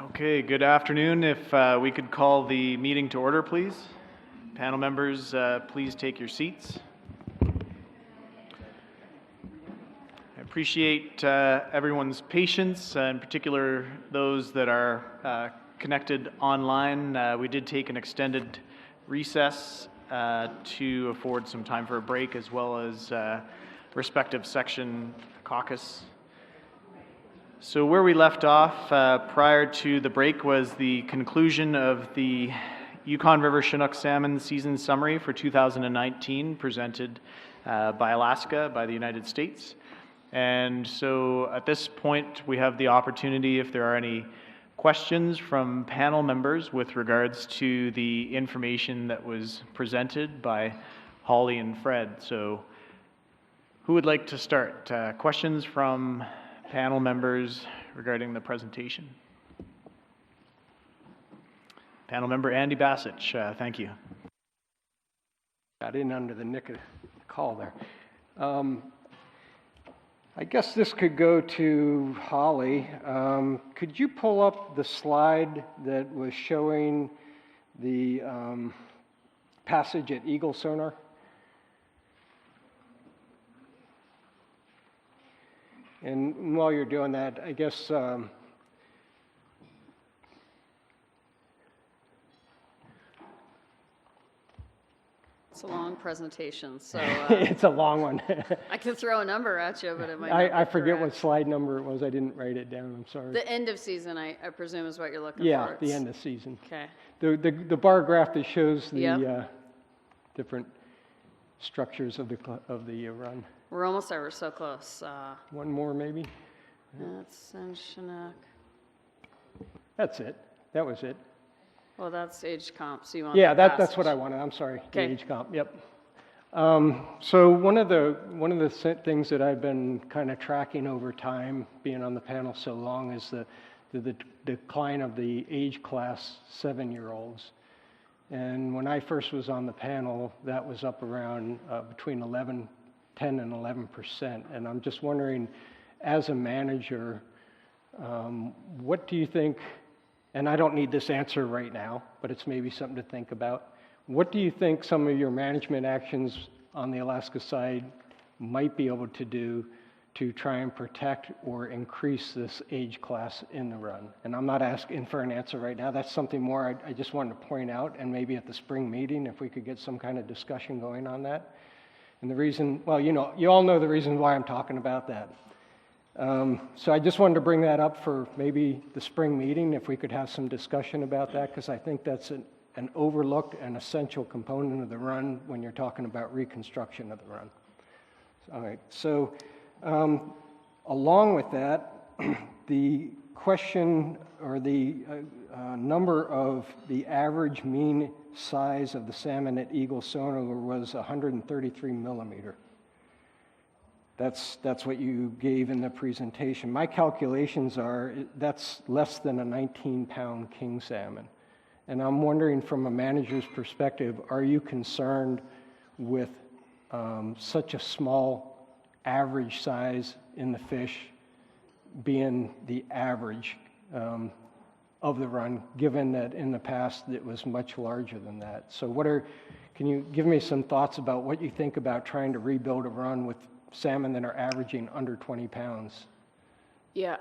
Okay, good afternoon. If we could call the meeting to order, please. Panel members, please take your seats. I appreciate everyone's patience, in particular those that are connected online. We did take an extended recess to afford some time for a break, as well as respective section caucus. So where we left off prior to the break was the conclusion of the Yukon River Chinook Salmon Season Summary for 2019 presented by Alaska, by the United States. And so at this point we have the opportunity, if there are any questions from panel members with regards to the information that was presented by Holly and Fred. So who would like to start? Questions from panel members regarding the presentation? Panel member Andy Bassich, thank you. Got in under the nick of the call there. I guess this could go to Holly. Could you pull up the slide that was showing the passage at Eagle Sonar? And while you're doing that, I guess It's a long presentation, so it's a long one. I could throw a number at you, but it might. I forget what slide number it was. I didn't write it down. I'm sorry. The end of season, I presume, is what you're looking for. Yeah, the end of season. Okay. The bar graph that shows the Yep. different structures of the run. We're almost there. We're so close. One more, maybe. That's in Chinook. That's it. That was it. Well, that's age comp. So you want? Yeah, the that's what passage. I wanted. I'm sorry. The Okay. age comp. Yep. So one of the things that I've been kind of tracking over time, being on the panel so long, is the decline of the age class 7-year-olds. And when I first was on the panel, that was up around between 10 and 11%. And I'm just wondering, as a manager, what do you think, and I don't need this answer right now, but it's maybe something to think about. What do you think some of your management actions on the Alaska side might be able to do to try and protect or increase this age class in the run? And I'm not asking for an answer right now. That's something more I just wanted to point out, and maybe at the spring meeting, if we could get some kind of discussion going on that. And the reason, well, you all know the reason why I'm talking about that. So I just wanted to bring that up for maybe the spring meeting, if we could have some discussion about that, because I think that's an overlooked and essential component of the run when you're talking about reconstruction of the run. All right, so along with that, the question or the number of the average mean size of the salmon at Eagle Sonar was 133 millimeter. That's what you gave in the presentation. My calculations are that's less than a 19-pound king salmon. And I'm wondering, from a manager's perspective, are you concerned with such a small average size in the fish being the average of the run, given that in the past it was much larger than that? So can you give me some thoughts about what you think about trying to rebuild a run with salmon that are averaging under 20 pounds? Yeah.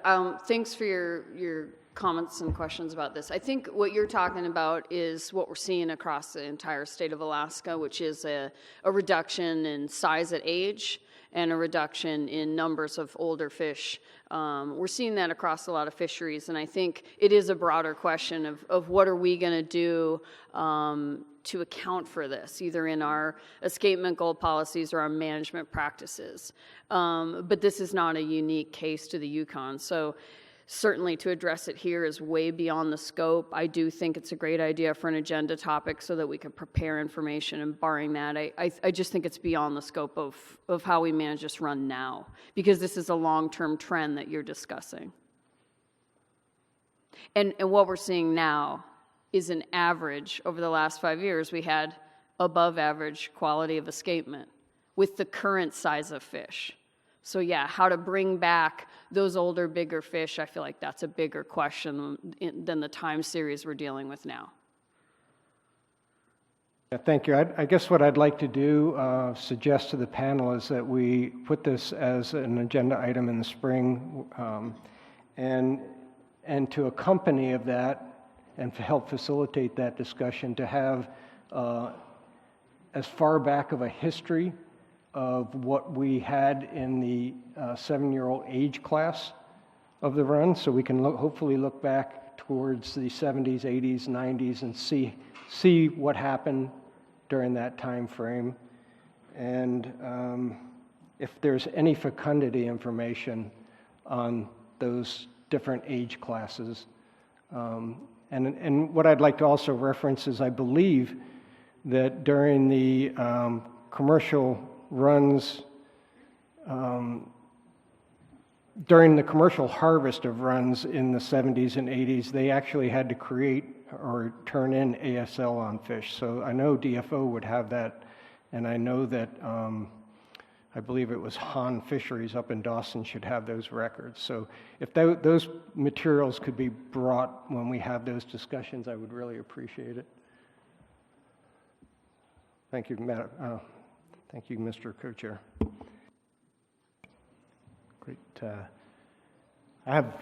Thanks for your comments and questions about this. I think what you're talking about is what we're seeing across the entire state of Alaska, which is a reduction in size at age and a reduction in numbers of older fish. We're seeing that across a lot of fisheries, and I think it is a broader question of what are we going to do to account for this, either in our escapement goal policies or our management practices. But this is not a unique case to the Yukon. So certainly to address it here is way beyond the scope. I do think it's a great idea for an agenda topic so that we can prepare information, and barring that, I just think it's beyond the scope of how we manage this run now, because this is a long-term trend that you're discussing. And what we're seeing now is an average. Over the last 5 years, we had above average quality of escapement with the current size of fish. So yeah, how to bring back those older, bigger fish, I feel like that's a bigger question than the time series we're dealing with now. Yeah, thank you. I guess what I'd like to do, suggest to the panel, is that we put this as an agenda item in the spring, and to accompany of that and to help facilitate that discussion, to have as far back of a history of what we had in the 7-year-old age class of the run, so we can hopefully look back towards the 70s, 80s, 90s, and see what happened during that time frame, and if there's any fecundity information on those different age classes. And what I'd like to also reference is I believe that during the commercial runs, during the commercial harvest of runs in the 70s and 80s, they actually had to create or turn in ASL on fish. So I know DFO would have that, and I know that I believe it was Han Fisheries up in Dawson should have those records. So if those materials could be brought when we have those discussions, I would really appreciate it. Thank you, thank you, Mr. Co-Chair. Great. I have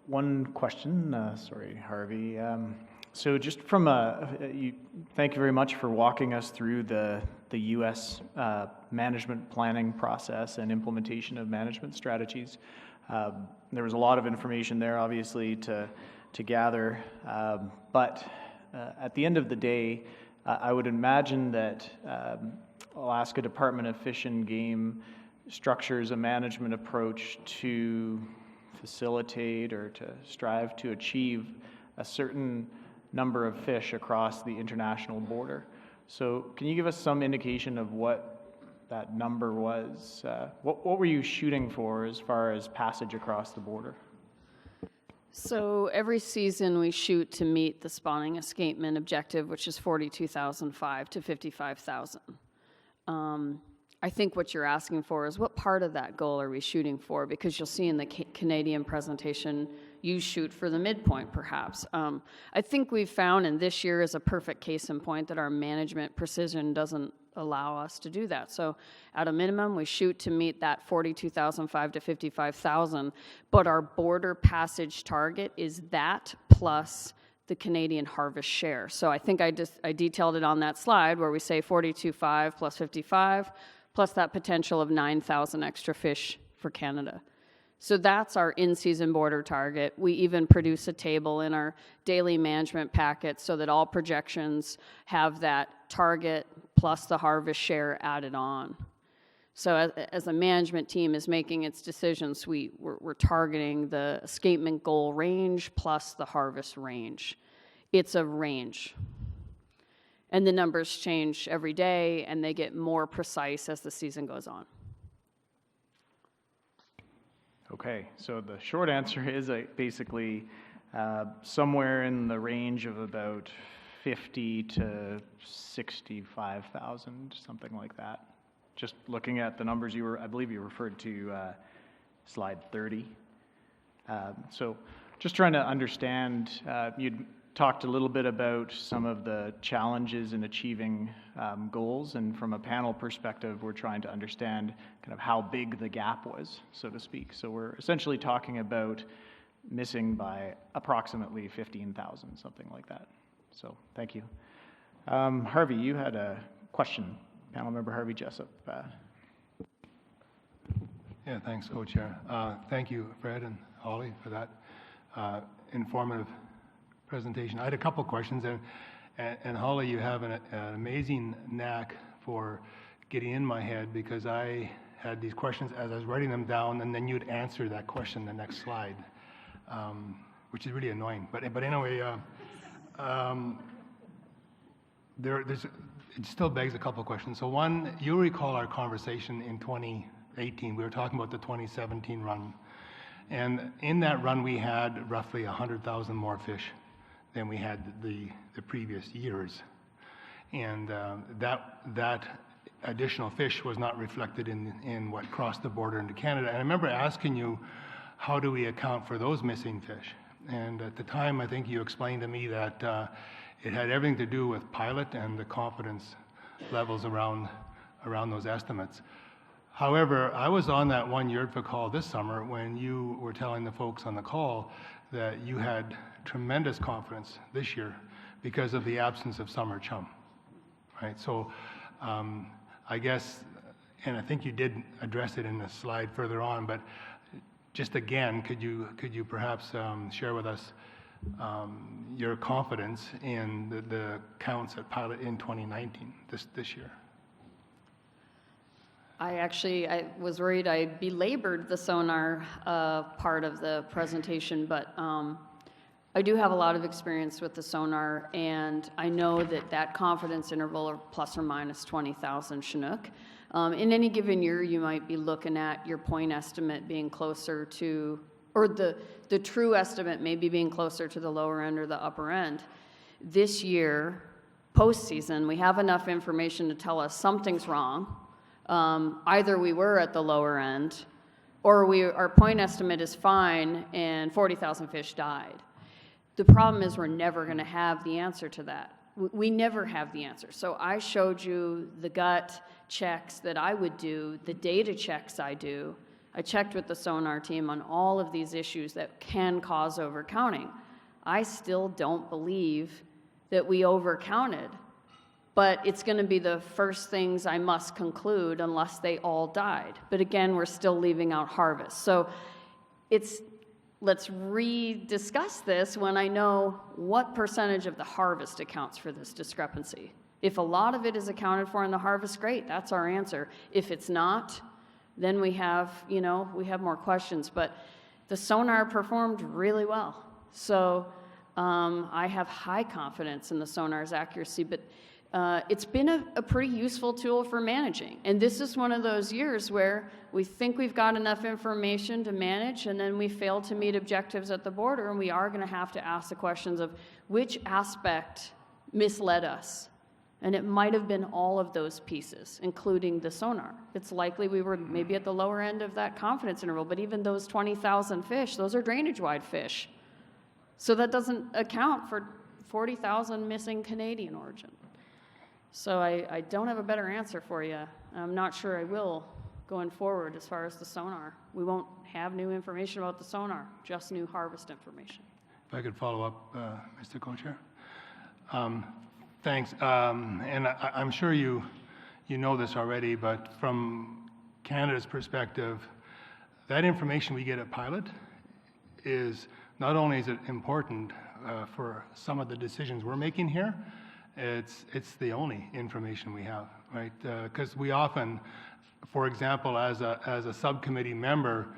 one question. Sorry, Harvey. So just from thank you very much for walking us through the U.S. Management planning process and implementation of management strategies. There was a lot of information there, obviously, to gather. But at the end of the day, I would imagine that Alaska Department of Fish and Game structures a management approach to facilitate or to strive to achieve a certain number of fish across the international border. So can you give us some indication of what that number was? What were you shooting for as far as passage across the border? So every season we shoot to meet the spawning escapement objective, which is 42,005 to 55,000. I think what you're asking for is what part of that goal are we shooting for? Because you'll see in the Canadian presentation, you shoot for the midpoint, perhaps. I think we've found, and this year is a perfect case in point, that our management precision doesn't allow us to do that. So at a minimum, we shoot to meet that 42,005 to 55,000, but our border passage target is that plus the Canadian harvest share. So I think I detailed it on that slide where we say 42.5 plus 55, plus that potential of 9,000 extra fish for Canada. So that's our in-season border target. We even produce a table in our daily management packet so that all projections have that target plus the harvest share added on. So as a management team is making its decisions, we're targeting the escapement goal range plus the harvest range. It's a range. And the numbers change every day, and they get more precise as the season goes on. Okay, so the short answer is basically somewhere in the range of about 50 to 65,000, something like that. Just looking at the numbers I believe you referred to slide 30. So just trying to understand, you'd talked a little bit about some of the challenges in achieving goals, and from a panel perspective, we're trying to understand kind of how big the gap was, so to speak. So we're essentially talking about missing by approximately 15,000, something like that. So thank you. Harvey, you had a question. Panel member Harvey Jessup. Yeah, thanks, Co-Chair. Thank you, Fred and Holly, for that informative presentation. I had a couple questions, and Holly, you have an amazing knack for getting in my head, because I had these questions as I was writing them down, and then you'd answer that question the next slide, which is really annoying. But anyway, it still begs a couple of questions. So one, you recall our conversation in 2018. We were talking about the 2017 run. And in that run, we had roughly 100,000 more fish than we had the previous years. And that additional fish was not reflected in what crossed the border into Canada. And I remember asking you, how do we account for those missing fish? And at the time, I think you explained to me that it had everything to do with pilot and the confidence levels around those estimates. However, I was on that one YRP call this summer when you were telling the folks on the call that you had tremendous confidence this year because of the absence of summer chum, right? So I guess, and I think you did address it in the slide further on, but just again, could you perhaps share with us your confidence in the counts at pilot in 2019, this year? I was worried I belabored the sonar part of the presentation, but I do have a lot of experience with the sonar, and I know that confidence interval of plus or minus 20,000 Chinook. In any given year, you might be looking at your point estimate being closer to, or the true estimate maybe being closer to the lower end or the upper end. This year, postseason, we have enough information to tell us something's wrong. Either we were at the lower end, or our point estimate is fine and 40,000 fish died. The problem is we're never going to have the answer to that. We never have the answer. So I showed you the gut checks that I would do, the data checks I do. I checked with the sonar team on all of these issues that can cause overcounting. I still don't believe that we overcounted, but it's going to be the first things I must conclude unless they all died. But again, we're still leaving out harvest. So let's rediscuss this when I know what percentage of the harvest accounts for this discrepancy. If a lot of it is accounted for in the harvest, great, that's our answer. If it's not, then we have more questions. But the sonar performed really well. So I have high confidence in the sonar's accuracy, but it's been a pretty useful tool for managing. And this is one of those years where we think we've got enough information to manage, and then we fail to meet objectives at the border, and we are going to have to ask the questions of which aspect misled us. And it might have been all of those pieces, including the sonar. It's likely we were maybe at the lower end of that confidence interval, but even those 20,000 fish, those are drainage-wide fish. So that doesn't account for 40,000 missing Canadian origin. So I don't have a better answer for you. I'm not sure I will going forward as far as the sonar. We won't have new information about the sonar, just new harvest information. If I could follow up, Mr. Co-Chair. Thanks. And I'm sure you know this already, but from Canada's perspective, that information we get at pilot is not only is it important for some of the decisions we're making here, it's the only information we have, right? Because we often, for example, as a subcommittee member,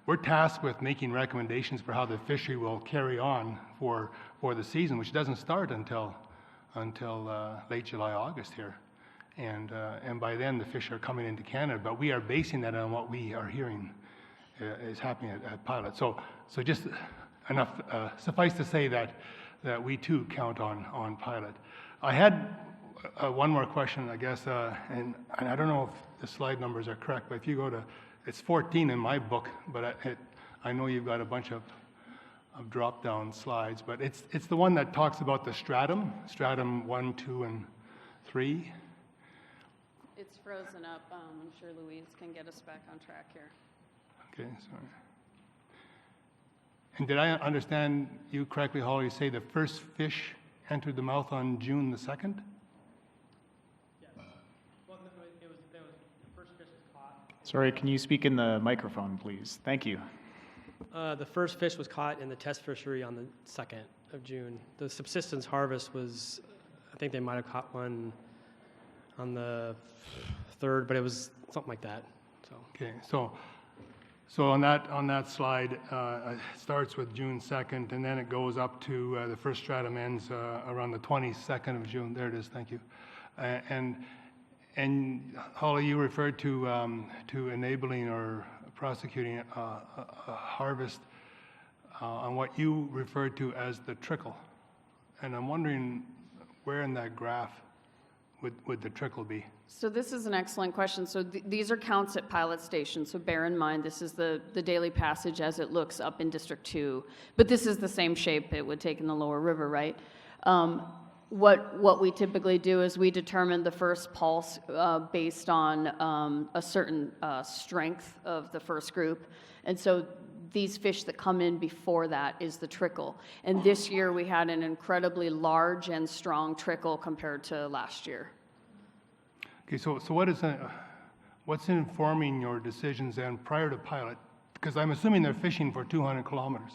we're tasked with making recommendations for how the fishery will carry on for the season, which doesn't start until late July, August here, and by then the fish are coming into Canada. But we are basing that on what we are hearing is happening at pilot. So just enough. Suffice to say that we too count on pilot. I had one more question, I guess, and I don't know if the slide numbers are correct, but if you go to, it's 14 in my book, but I know you've got a bunch of drop-down slides, but it's the one that talks about the stratum 1, 2, and 3. It's frozen up. I'm sure Louise can get us back on track here. Okay, sorry. And did I understand you correctly, Holly, you say the first fish entered the mouth on June the 2nd? Yes. Well, it was the first fish was caught. Sorry, can you speak in the microphone, please? Thank you. The first fish was caught in the test fishery on the 2nd of June. The subsistence harvest was, I think they might have caught one on the 3rd, but it was something like that. So. Okay, so on that slide, it starts with June 2nd, and then it goes up to the first stratum ends around the 22nd of June. There it is. Thank you. And Holly, you referred to enabling or prosecuting a harvest on what you referred to as the trickle, and I'm wondering where in that graph would the trickle be? So this is an excellent question. So these are counts at pilot stations. So bear in mind, this is the daily passage as it looks up in District 2. But this is the same shape it would take in the lower river, right? What we typically do is we determine the first pulse based on a certain strength of the first group. And so these fish that come in before that is the trickle. And this year we had an incredibly large and strong trickle compared to last year. Okay, so what's informing your decisions then prior to pilot? Because I'm assuming they're fishing for 200 kilometers.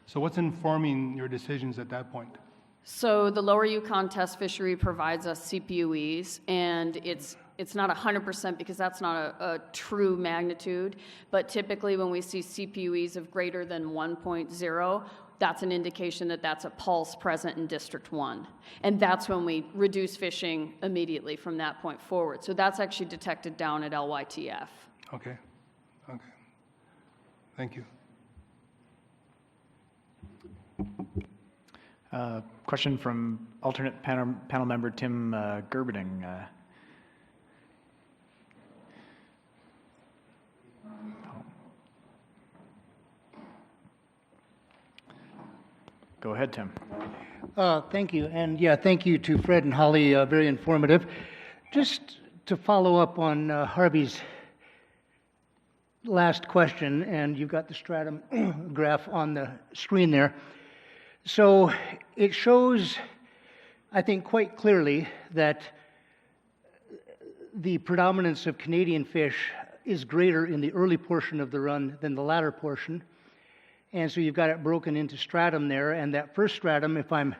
So what's informing your decisions at that point? So the Lower Yukon test fishery provides us CPUEs, and it's not 100% because that's not a true magnitude, but typically when we see CPUEs of greater than 1.0, that's an indication that that's a pulse present in District 1. And that's when we reduce fishing immediately from that point forward. So that's actually detected down at LYTF. Okay. Thank you. Question from alternate panel member Tim Gerberding. Go ahead, Tim. Thank you. And yeah, thank you to Fred and Holly, very informative. Just to follow up on Harvey's last question, and you've got the stratum graph on the screen there. So it shows, I think, quite clearly that the predominance of Canadian fish is greater in the early portion of the run than the latter portion. And so you've got it broken into stratum there, and that first stratum, if I'm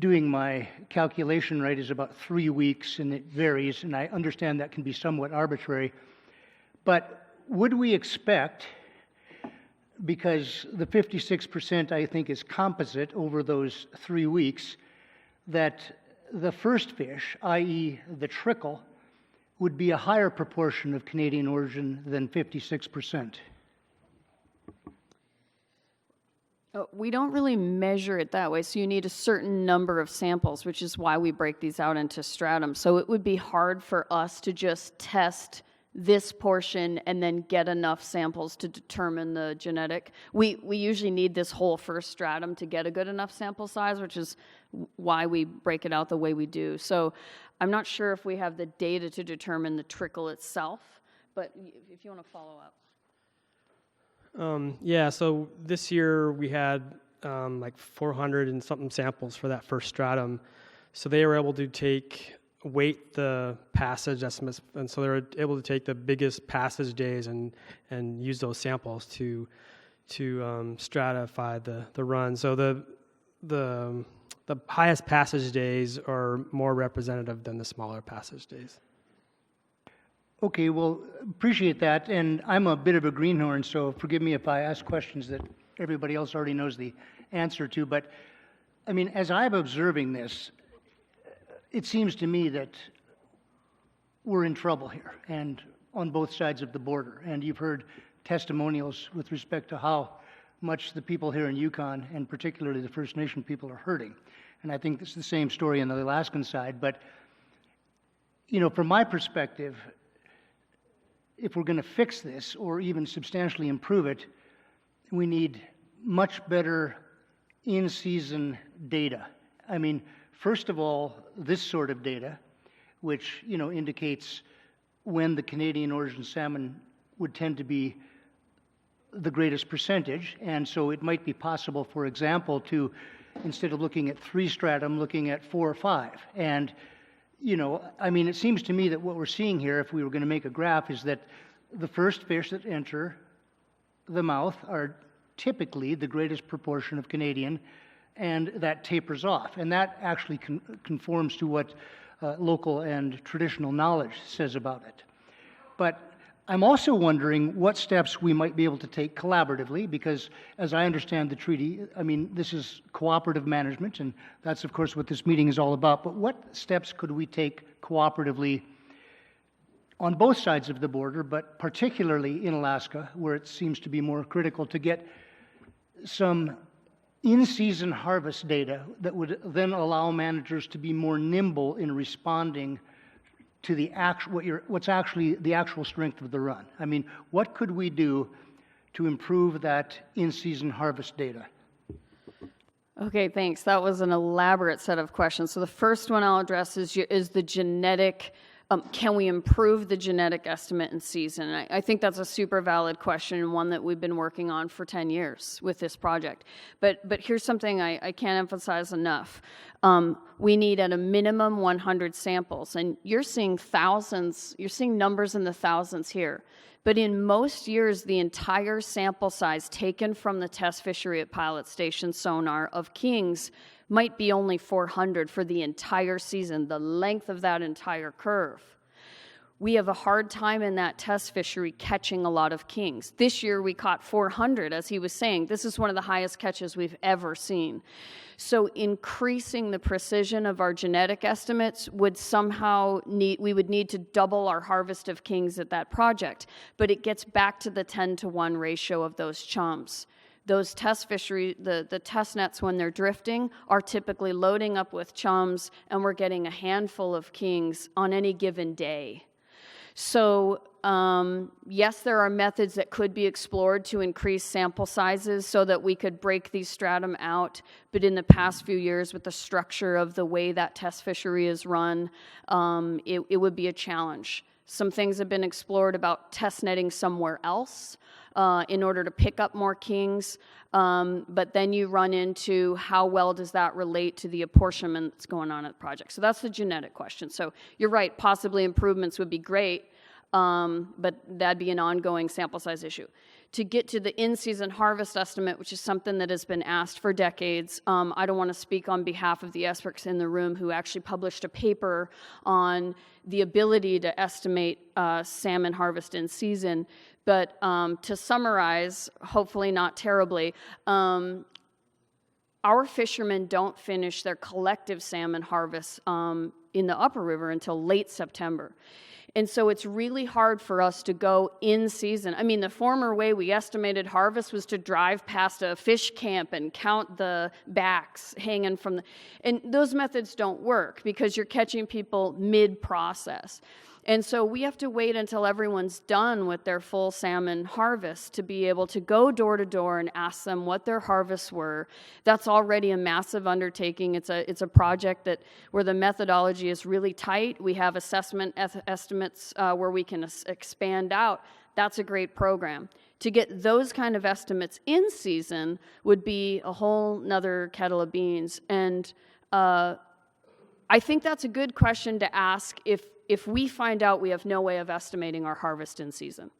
doing my calculation right, is about 3 weeks, and it varies, and I understand that can be somewhat arbitrary. But would we expect, because the 56% I think is composite over those 3 weeks, that the first fish, i.e. the trickle, would be a higher proportion of Canadian origin than 56%? We don't really measure it that way, so you need a certain number of samples, which is why we break these out into stratum. So it would be hard for us to just test this portion and then get enough samples to determine the genetic. We usually need this whole first stratum to get a good enough sample size, which is why we break it out the way we do. So I'm not sure if we have the data to determine the trickle itself, but if you want to follow up. Yeah, so this year we had like 400 and something samples for that first stratum. So they were able to weight the passage estimates, and so they were able to take the biggest passage days and use those samples to stratify the run. So the highest passage days are more representative than the smaller passage days. Okay, well, appreciate that, and I'm a bit of a greenhorn, so forgive me if I ask questions that everybody else already knows the answer to, but, I mean, as I'm observing this, it seems to me that we're in trouble here, and on both sides of the border, and you've heard testimonials with respect to how much the people here in Yukon, and particularly the First Nation people, are hurting, and I think this is the same story on the Alaskan side, but, you know, from my perspective, if we're going to fix this or even substantially improve it, we need much better in-season data. I mean, first of all, this sort of data, which, you know, indicates when the Canadian origin salmon would tend to be the greatest percentage, and so it might be possible, for example, to, instead of looking at 3 stratum, looking at 4 or 5. And you know, I mean, it seems to me that what we're seeing here, if we were going to make a graph, is that the first fish that enter the mouth are typically the greatest proportion of Canadian, and that tapers off. And that actually conforms to what local and traditional knowledge says about it. But I'm also wondering what steps we might be able to take collaboratively, because as I understand the treaty, I mean, this is cooperative management, and that's of course what this meeting is all about, but what steps could we take cooperatively on both sides of the border, but particularly in Alaska, where it seems to be more critical to get some in-season harvest data that would then allow managers to be more nimble in responding to the what's actually the actual strength of the run? I mean, what could we do to improve that in-season harvest data? Okay, thanks. That was an elaborate set of questions. So the first one I'll address is the genetic. Can we improve the genetic estimate in season? And I think that's a super valid question, and one that we've been working on for 10 years with this project. But here's something I can't emphasize enough. We need at a minimum 100 samples, and you're seeing thousands, you're seeing numbers in the thousands here. But in most years, the entire sample size taken from the test fishery at Pilot Station Sonar of kings might be only 400 for the entire season, the length of that entire curve. We have a hard time in that test fishery catching a lot of kings. This year we caught 400, as he was saying. This is one of the highest catches we've ever seen. So increasing the precision of our genetic estimates would we would need to double our harvest of kings at that project. But it gets back to the 10-to-1 ratio of those chums. Those test fishery, the test nets when they're drifting are typically loading up with chums, and we're getting a handful of kings on any given day. So yes, there are methods that could be explored to increase sample sizes so that we could break these stratum out, but in the past few years with the structure of the way that test fishery is run, it would be a challenge. Some things have been explored about test netting somewhere else in order to pick up more kings, but then you run into how well does that relate to the apportionment that's going on at the project. So that's the genetic question. So you're right, possibly improvements would be great, but that'd be an ongoing sample size issue. To get to the in-season harvest estimate, which is something that has been asked for decades, I don't want to speak on behalf of the experts in the room who actually published a paper on the ability to estimate salmon harvest in season. But to summarize, hopefully not terribly, our fishermen don't finish their collective salmon harvest in the upper river until late September. And so it's really hard for us to go in season. I mean, the former way we estimated harvest was to drive past a fish camp and count the backs hanging from the... And those methods don't work because you're catching people mid-process. And so we have to wait until everyone's done with their full salmon harvest to be able to go door to door and ask them what their harvests were. That's already a massive undertaking. It's a project where the methodology is really tight. We have assessment estimates where we can expand out. That's a great program. To get those kind of estimates in season would be a whole nother kettle of beans. And I think that's a good question to ask if we find out we have no way of estimating our harvest in season.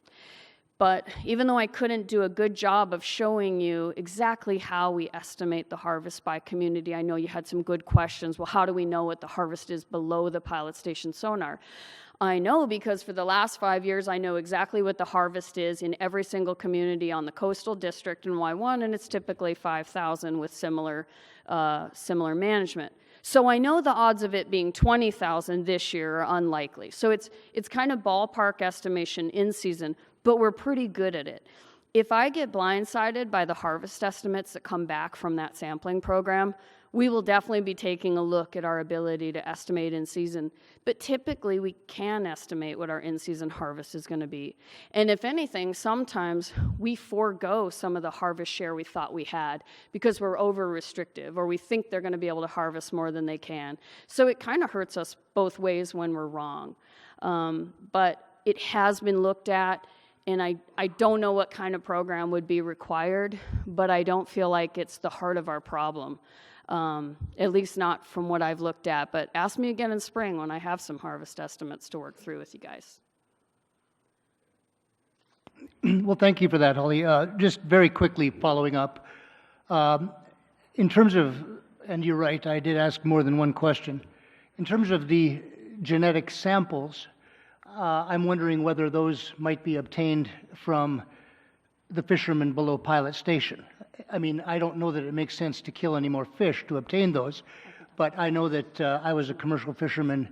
But even though I couldn't do a good job of showing you exactly how we estimate the harvest by community, I know you had some good questions. Well, how do we know what the harvest is below the Pilot Station Sonar? I know because for the last 5 years, I know exactly what the harvest is in every single community on the coastal district in Y1, and it's typically 5,000 with similar management. So I know the odds of it being 20,000 this year are unlikely. So it's kind of ballpark estimation in season, but we're pretty good at it. If I get blindsided by the harvest estimates that come back from that sampling program, we will definitely be taking a look at our ability to estimate in season. But typically we can estimate what our in-season harvest is going to be. And if anything, sometimes we forego some of the harvest share we thought we had because we're over-restrictive or we think they're going to be able to harvest more than they can. So it kind of hurts us both ways when we're wrong. But it has been looked at, and I don't know what kind of program would be required, but I don't feel like it's the heart of our problem. At least not from what I've looked at, but ask me again in spring when I have some harvest estimates to work through with you guys. Well, thank you for that, Holly. Just very quickly following up, in terms of, and you're right, I did ask more than one question. In terms of the genetic samples, I'm wondering whether those might be obtained from the fishermen below Pilot Station. I mean, I don't know that it makes sense to kill any more fish to obtain those, but I know that I was a commercial fisherman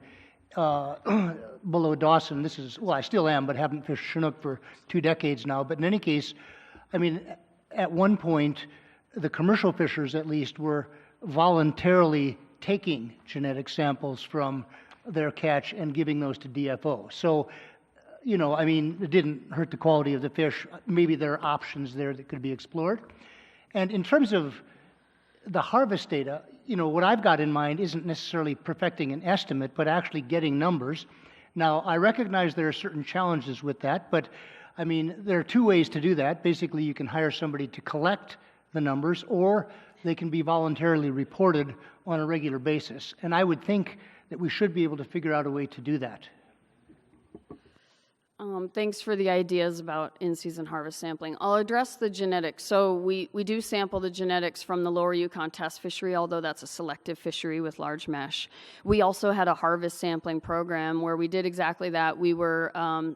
below Dawson. Well, I still am, but haven't fished Chinook for 2 decades now. But in any case, I mean, at one point, the commercial fishers at least were voluntarily taking genetic samples from their catch and giving those to DFO. So, you know, I mean, it didn't hurt the quality of the fish. Maybe there are options there that could be explored. And in terms of the harvest data, you know, what I've got in mind isn't necessarily perfecting an estimate, but actually getting numbers. Now, I recognize there are certain challenges with that, but I mean, there are two ways to do that. Basically, you can hire somebody to collect the numbers, or they can be voluntarily reported on a regular basis. And I would think that we should be able to figure out a way to do that. Thanks for the ideas about in-season harvest sampling. I'll address the genetics. So we do sample the genetics from the Lower Yukon test fishery, although that's a selective fishery with large mesh. We also had a harvest sampling program where we did exactly that. We were,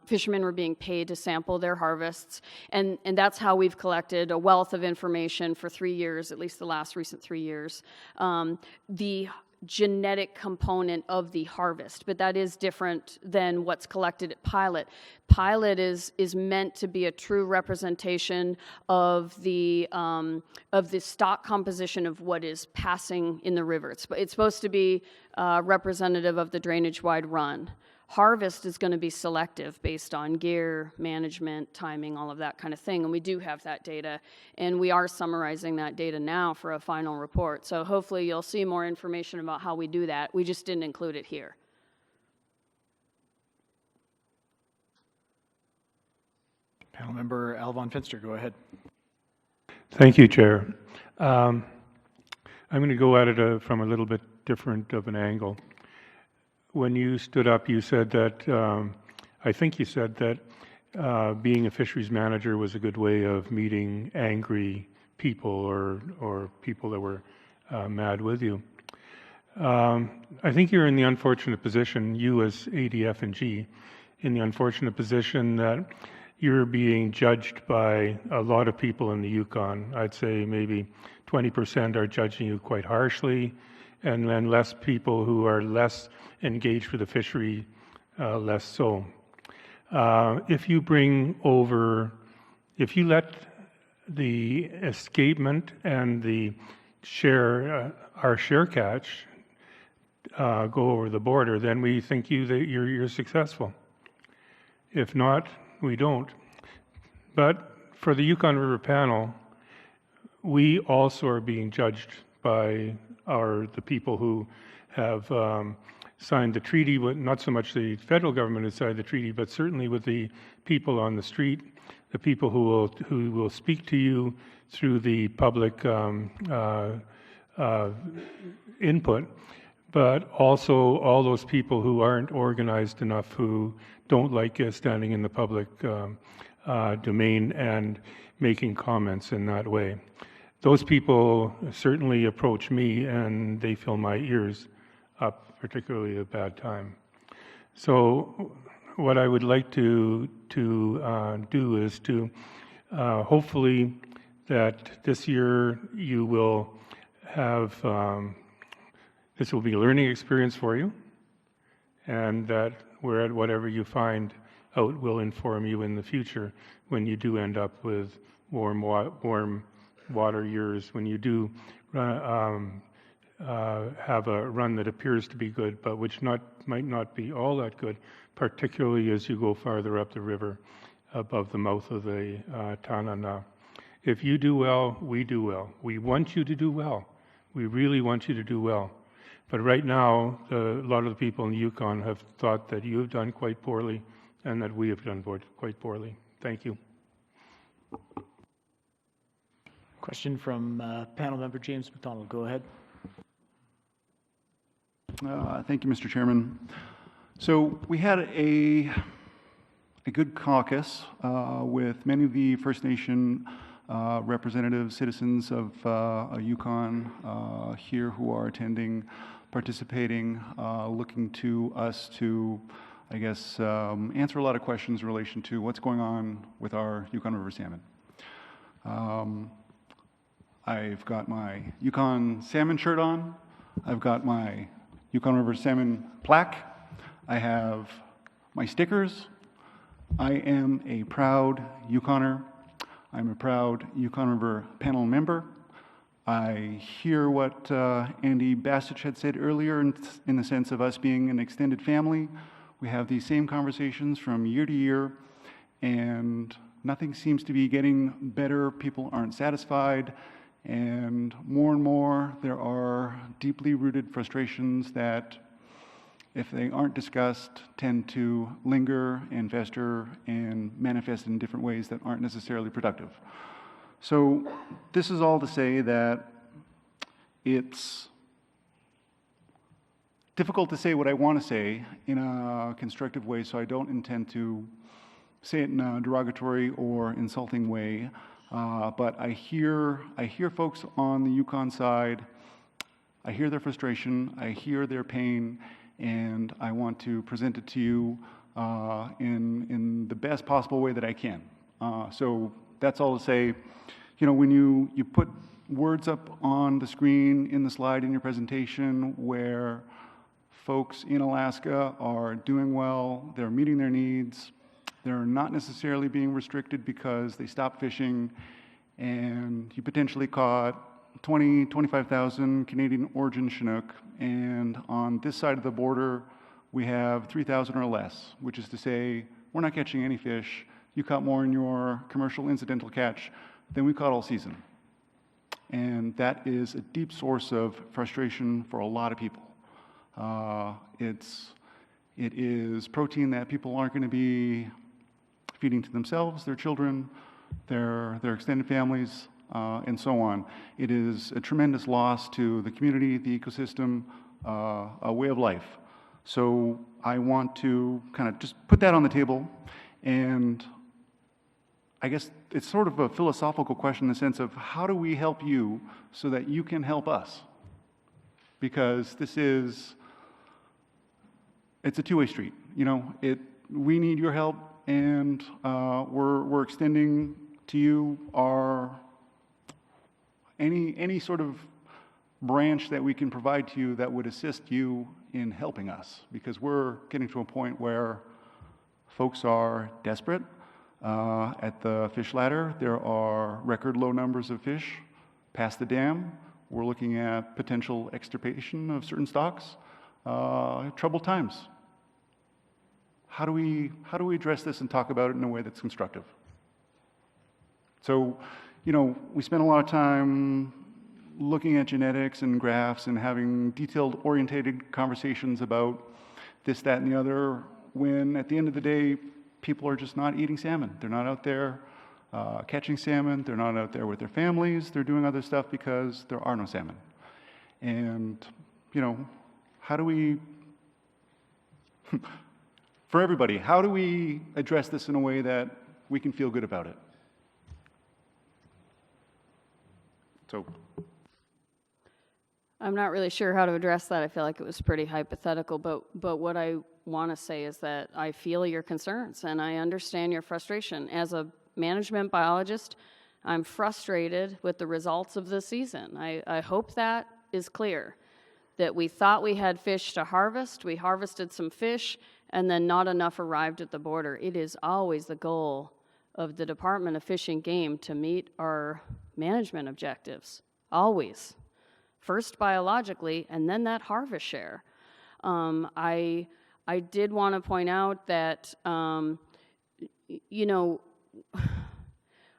fishermen were being paid to sample their harvests, and that's how we've collected a wealth of information for 3 years, at least the last recent 3 years. The genetic component of the harvest, but that is different than what's collected at pilot. Pilot is meant to be a true representation of the stock composition of what is passing in the river. It's supposed to be representative of the drainage-wide run. Harvest is going to be selective based on gear, management, timing, all of that kind of thing, and we do have that data, and we are summarizing that data now for a final report. So hopefully you'll see more information about how we do that. We just didn't include it here. Panel member Alvon Finster, go ahead. Thank you, Chair. I'm going to go at it from a little bit different of an angle. When you stood up, you said that, I think you said that being a fisheries manager was a good way of meeting angry people or people that were mad with you. I think you're in the unfortunate position, you as ADF and G, in the unfortunate position that you're being judged by a lot of people in the Yukon. I'd say maybe 20% are judging you quite harshly, and then less people who are less engaged with the fishery, less so. If you let the escapement and the our share catch go over the border, then we think you're successful. If not, we don't. But for the Yukon River panel, we also are being judged by the people who have signed the treaty, with not so much the federal government has signed the treaty, but certainly with the people on the street, the people who will speak to you through the public input, but also all those people who aren't organized enough, who don't like standing in the public domain and making comments in that way. Those people certainly approach me and they fill my ears up, particularly at a bad time. So what I would like to do is to hopefully that this year you will have, this will be a learning experience for you, and that whatever you find out will inform you in the future when you do end up with warm water years, when you do have a run that appears to be good, but which might not be all that good, particularly as you go farther up the river above the mouth of the Tanana. If you do well, we do well. We want you to do well. We really want you to do well. But right now, a lot of the people in the Yukon have thought that you have done quite poorly and that we have done quite poorly. Thank you. Question from panel member James McDonald. Go ahead. Thank you, Mr. Chairman. So we had a good caucus with many of the First Nation representatives, citizens of Yukon here who are attending, participating, looking to us to, I guess, answer a lot of questions in relation to what's going on with our Yukon River salmon. I've got my Yukon salmon shirt on. I've got my Yukon River salmon plaque. I have my stickers. I am a proud Yukoner. I'm a proud Yukon River panel member. I hear what Andy Bassich had said earlier in the sense of us being an extended family. We have these same conversations from year to year, and nothing seems to be getting better. People aren't satisfied, and more there are deeply rooted frustrations that, if they aren't discussed, tend to linger and fester and manifest in different ways that aren't necessarily productive. So this is all to say that it's difficult to say what I want to say in a constructive way, so I don't intend to say it in a derogatory or insulting way. But I hear folks on the Yukon side. I hear their frustration. I hear their pain, and I want to present it to you in the best possible way that I can. So that's all to say. You know, when you put words up on the screen in the slide in your presentation where folks in Alaska are doing well, they're meeting their needs, they're not necessarily being restricted because they stopped fishing, and you potentially caught 25,000 Canadian origin Chinook, and on this side of the border we have 3,000 or less, which is to say we're not catching any fish. You caught more in your commercial incidental catch than we caught all season. And that is a deep source of frustration for a lot of people. It is protein that people aren't going to be feeding to themselves, their children, their extended families, and so on. It is a tremendous loss to the community, the ecosystem, a way of life. So I want to kind of just put that on the table, and I guess it's sort of a philosophical question in the sense of how do we help you so that you can help us? Because it's a two-way street. You know, we need your help, and we're extending to you any sort of branch that we can provide to you that would assist you in helping us, because we're getting to a point where folks are desperate. At the fish ladder, there are record low numbers of fish past the dam. We're looking at potential extirpation of certain stocks. Troubled times. How do we address this and talk about it in a way that's constructive? So, you know, we spend a lot of time looking at genetics and graphs and having detailed orientated conversations about this, that, and the other, when at the end of the day, people are just not eating salmon. They're not out there catching salmon. They're not out there with their families. They're doing other stuff because there are no salmon. And, you know, how do we, for everybody, how do we address this in a way that we can feel good about it? So, I'm not really sure how to address that. I feel like it was pretty hypothetical, but what I want to say is that I feel your concerns and I understand your frustration. As a management biologist, I'm frustrated with the results of the season. I hope that is clear, that we thought we had fish to harvest, we harvested some fish, and then not enough arrived at the border. It is always the goal of the Department of Fish and Game to meet our management objectives, always. First biologically, and then that harvest share. I did want to point out that, you know,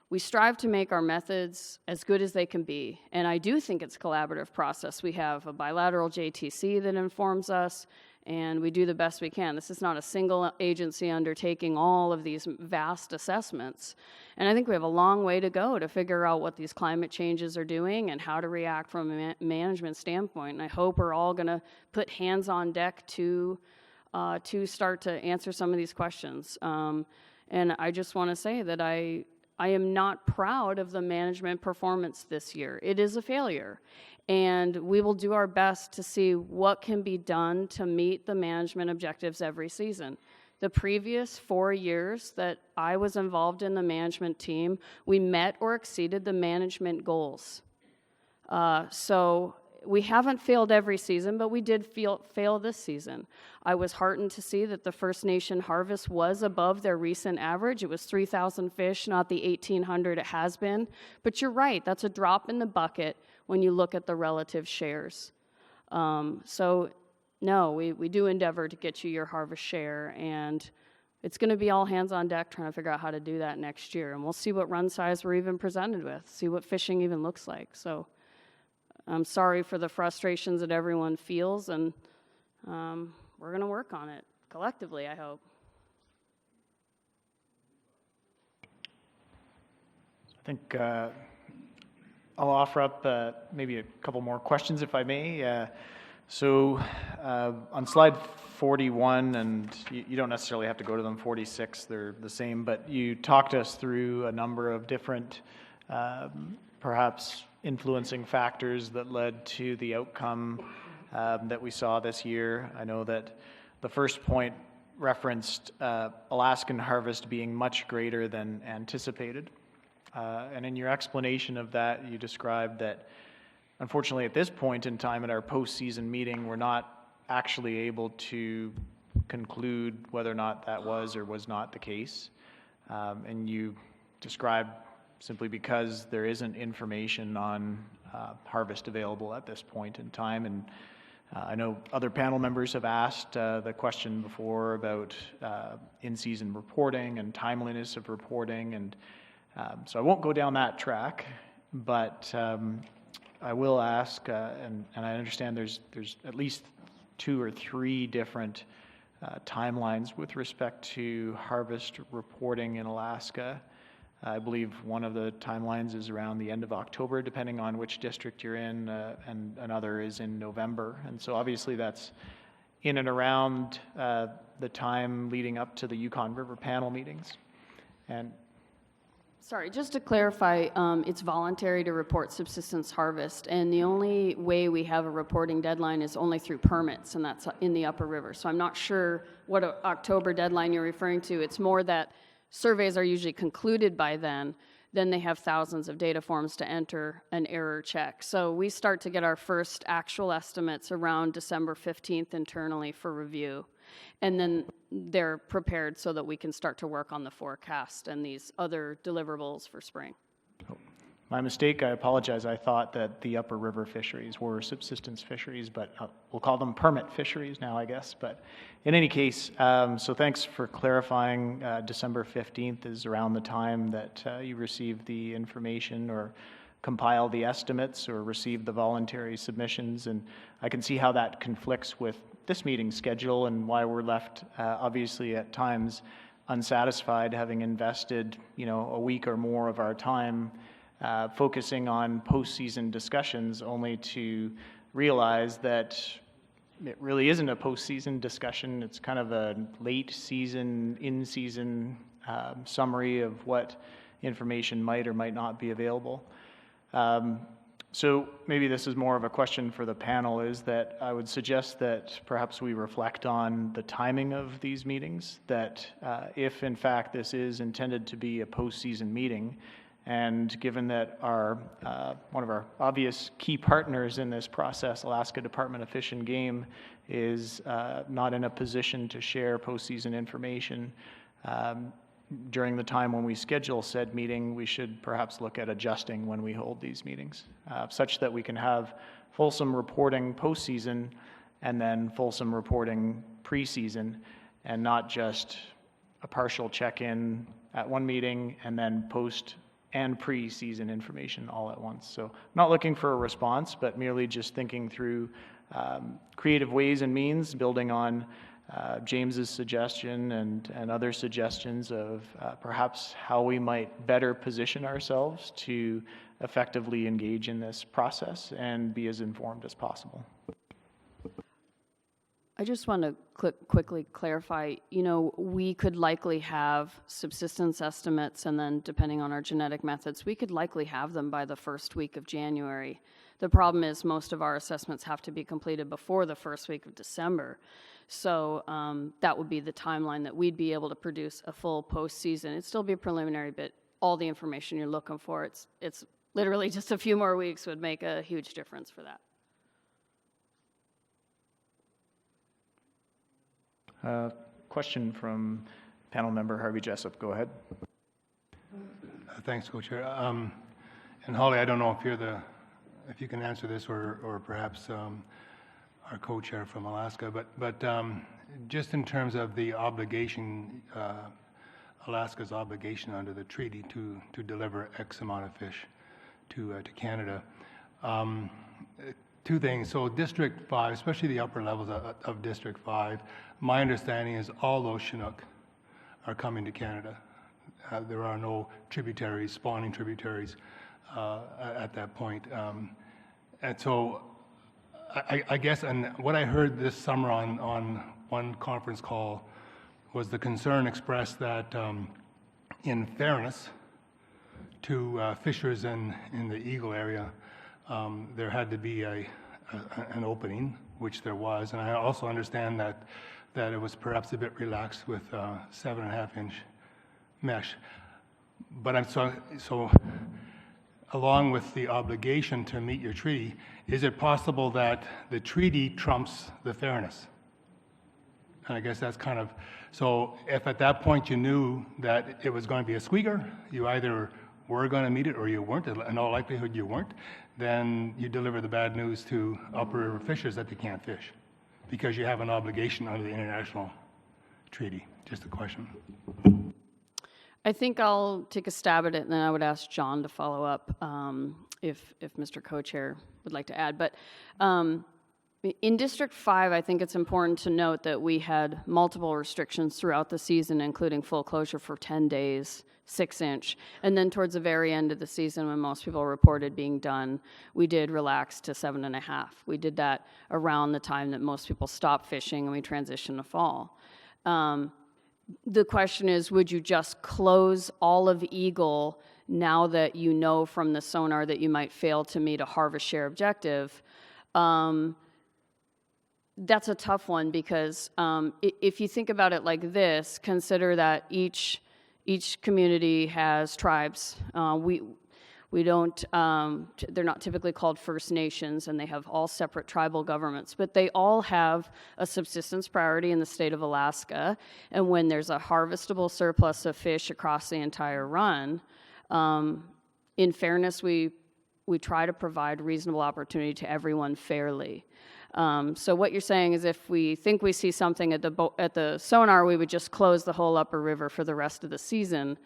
we strive to make our methods as good as they can be, and I do think it's a collaborative process. We have a bilateral JTC that informs us, and we do the best we can. This is not a single agency undertaking all of these vast assessments. And I think we have a long way to go to figure out what these climate changes are doing and how to react from a management standpoint. And I hope we're all going to put hands on deck to start to answer some of these questions. And I just want to say that I am not proud of the management performance this year. It is a failure. And we will do our best to see what can be done to meet the management objectives every season. The previous 4 years that I was involved in the management team, we met or exceeded the management goals. So we haven't failed every season, but we did fail this season. I was heartened to see that the First Nation harvest was above their recent average. It was 3,000 fish, not the 1,800 it has been. But you're right, that's a drop in the bucket when you look at the relative shares. So no, we do endeavor to get you your harvest share, and it's going to be all hands on deck trying to figure out how to do that next year. And we'll see what run size we're even presented with, see what fishing even looks like. So I'm sorry for the frustrations that everyone feels, and we're going to work on it collectively, I hope. I think I'll offer up maybe a couple more questions, if I may. So on slide 41, and you don't necessarily have to go to them, 46, they're the same, but you talked us through a number of different perhaps influencing factors that led to the outcome that we saw this year. I know that the first point referenced Alaskan harvest being much greater than anticipated. And in your explanation of that, you described that unfortunately at this point in time at our postseason meeting, we're not actually able to conclude whether or not that was or was not the case. And you described simply because there isn't information on harvest available at this point in time. And I know other panel members have asked the question before about in-season reporting and timeliness of reporting, and so I won't go down that track, but I will ask, and I understand there's at least 2 or 3 different timelines with respect to harvest reporting in Alaska. I believe one of the timelines is around the end of October, depending on which district you're in, and another is in November. And so obviously that's in and around the time leading up to the Yukon River panel meetings. And Sorry, just to clarify, it's voluntary to report subsistence harvest, and the only way we have a reporting deadline is only through permits, and that's in the upper river. So I'm not sure what October deadline you're referring to. It's more that surveys are usually concluded by then they have thousands of data forms to enter an error check. So we start to get our first actual estimates around December 15th internally for review. And then they're prepared so that we can start to work on the forecast and these other deliverables for spring. my mistake, I apologize. I thought that the upper river fisheries were subsistence fisheries, but we'll call them permit fisheries now, I guess. But in any case, so thanks for clarifying. December 15th is around the time that you received the information or compiled the estimates or received the voluntary submissions. And I can see how that conflicts with this meeting schedule and why we're left, obviously, at times unsatisfied, having invested, a week or more of our time focusing on postseason discussions, only to realize that it really isn't a postseason discussion. It's kind of a late season, in-season summary of what information might or might not be available. So maybe this is more of a question for the panel, is that I would suggest that perhaps we reflect on the timing of these meetings, that if in fact this is intended to be a postseason meeting, and given that our one of our obvious key partners in this process, Alaska Department of Fish and Game, is not in a position to share postseason information during the time when we schedule said meeting, we should perhaps look at adjusting when we hold these meetings, such that we can have fulsome reporting postseason and then fulsome reporting preseason, and not just a partial check-in at one meeting and then post and pre-season information all at once. So not looking for a response, but merely just thinking through creative ways and means, building on James's suggestion and other suggestions of perhaps how we might better position ourselves to effectively engage in this process and be as informed as possible. I just want to quickly clarify, we could likely have subsistence estimates, and then depending on our genetic methods, we could likely have them by the first week of January. The problem is most of our assessments have to be completed before the first week of December. So that would be the timeline that we'd be able to produce a full postseason. It'd still be preliminary, but all the information you're looking for, it's literally just a few more weeks would make a huge difference for that. Question from panel member Harvey Jessup. Go ahead. Thanks, Co-Chair. And Holly, I don't know if you can answer this, or perhaps our co-chair from Alaska, but just in terms of the obligation, Alaska's obligation under the treaty to deliver X amount of fish to Canada. Two things. So District 5, especially the upper levels of District 5, my understanding is all those Chinook are coming to Canada. There are no tributaries, spawning tributaries at that point. And so I guess, and what I heard this summer on one conference call was the concern expressed that in fairness to fishers in the Eagle area, there had to be an opening, which there was. And I also understand that it was perhaps a bit relaxed with 7.5-inch mesh. But so along with the obligation to meet your treaty, is it possible that the treaty trumps the fairness? And I guess that's kind of, so if at that point you knew that it was going to be a squeaker, you either were going to meet it or you weren't, in all likelihood you weren't, then you deliver the bad news to upper river fishers that they can't fish because you have an obligation under the international treaty. Just a question. I think I'll take a stab at it, and then I would ask John to follow up if Mr. Co-Chair would like to add. But in District 5, I think it's important to note that we had multiple restrictions throughout the season, including full closure for 10 days, 6-inch. And then towards the very end of the season, when most people reported being done, we did relax to 7.5. We did that around the time that most people stopped fishing and we transitioned to fall. The question is, would you just close all of Eagle now that you know from the sonar that you might fail to meet a harvest share objective? That's a tough one because if you think about it like this, consider that each community has tribes. We don't, they're not typically called First Nations, and they have all separate tribal governments, but they all have a subsistence priority in the state of Alaska, and when there's a harvestable surplus of fish across the entire run, in fairness, we try to provide reasonable opportunity to everyone fairly. So what you're saying is if we think we see something at the sonar, we would just close the whole upper river for the rest of the season.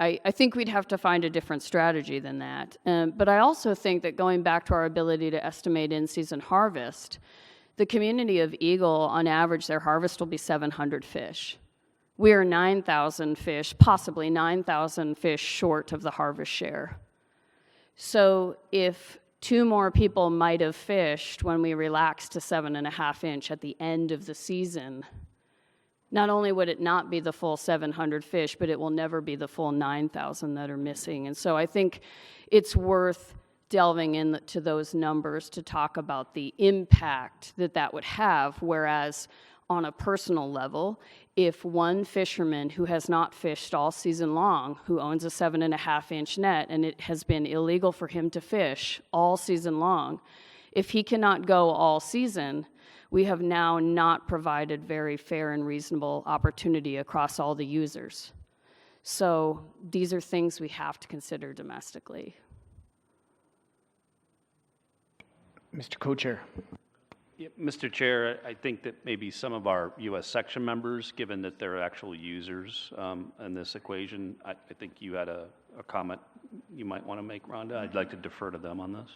I think we'd have to find a different strategy than that. But I also think that going back to our ability to estimate in-season harvest, the community of Eagle, on average, their harvest will be 700 fish. We are 9,000 fish, possibly 9,000 fish short of the harvest share. So if 2 more people might have fished when we relaxed to 7.5-inch at the end of the season, not only would it not be the full 700 fish, but it will never be the full 9,000 that are missing. And so I think it's worth delving into those numbers to talk about the impact that would have, whereas on a personal level, if one fisherman who has not fished all season long, who owns a 7.5-inch net, and it has been illegal for him to fish all season long, if he cannot go all season, we have now not provided very fair and reasonable opportunity across all the users. So these are things we have to consider domestically. Mr. Co-Chair. Yeah, Mr. Chair, I think that maybe some of our U.S. section members, given that they're actual users in this equation, I think you had a comment you might want to make, Rhonda. I'd like to defer to them on this.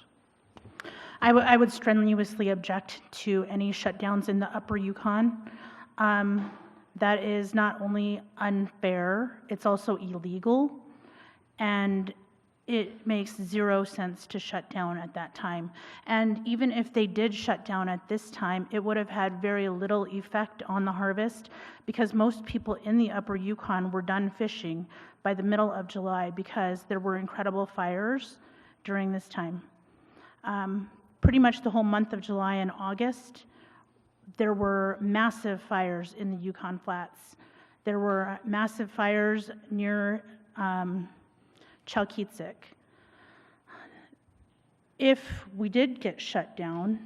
I would strenuously object to any shutdowns in the upper Yukon. That is not only unfair, it's also illegal, and it makes 0 sense to shut down at that time. And even if they did shut down at this time, it would have had very little effect on the harvest because most people in the upper Yukon were done fishing by the middle of July because there were incredible fires during this time. Pretty much the whole month of July and August, there were massive fires in the Yukon Flats. There were massive fires near Chalkitsik. If we did get shut down,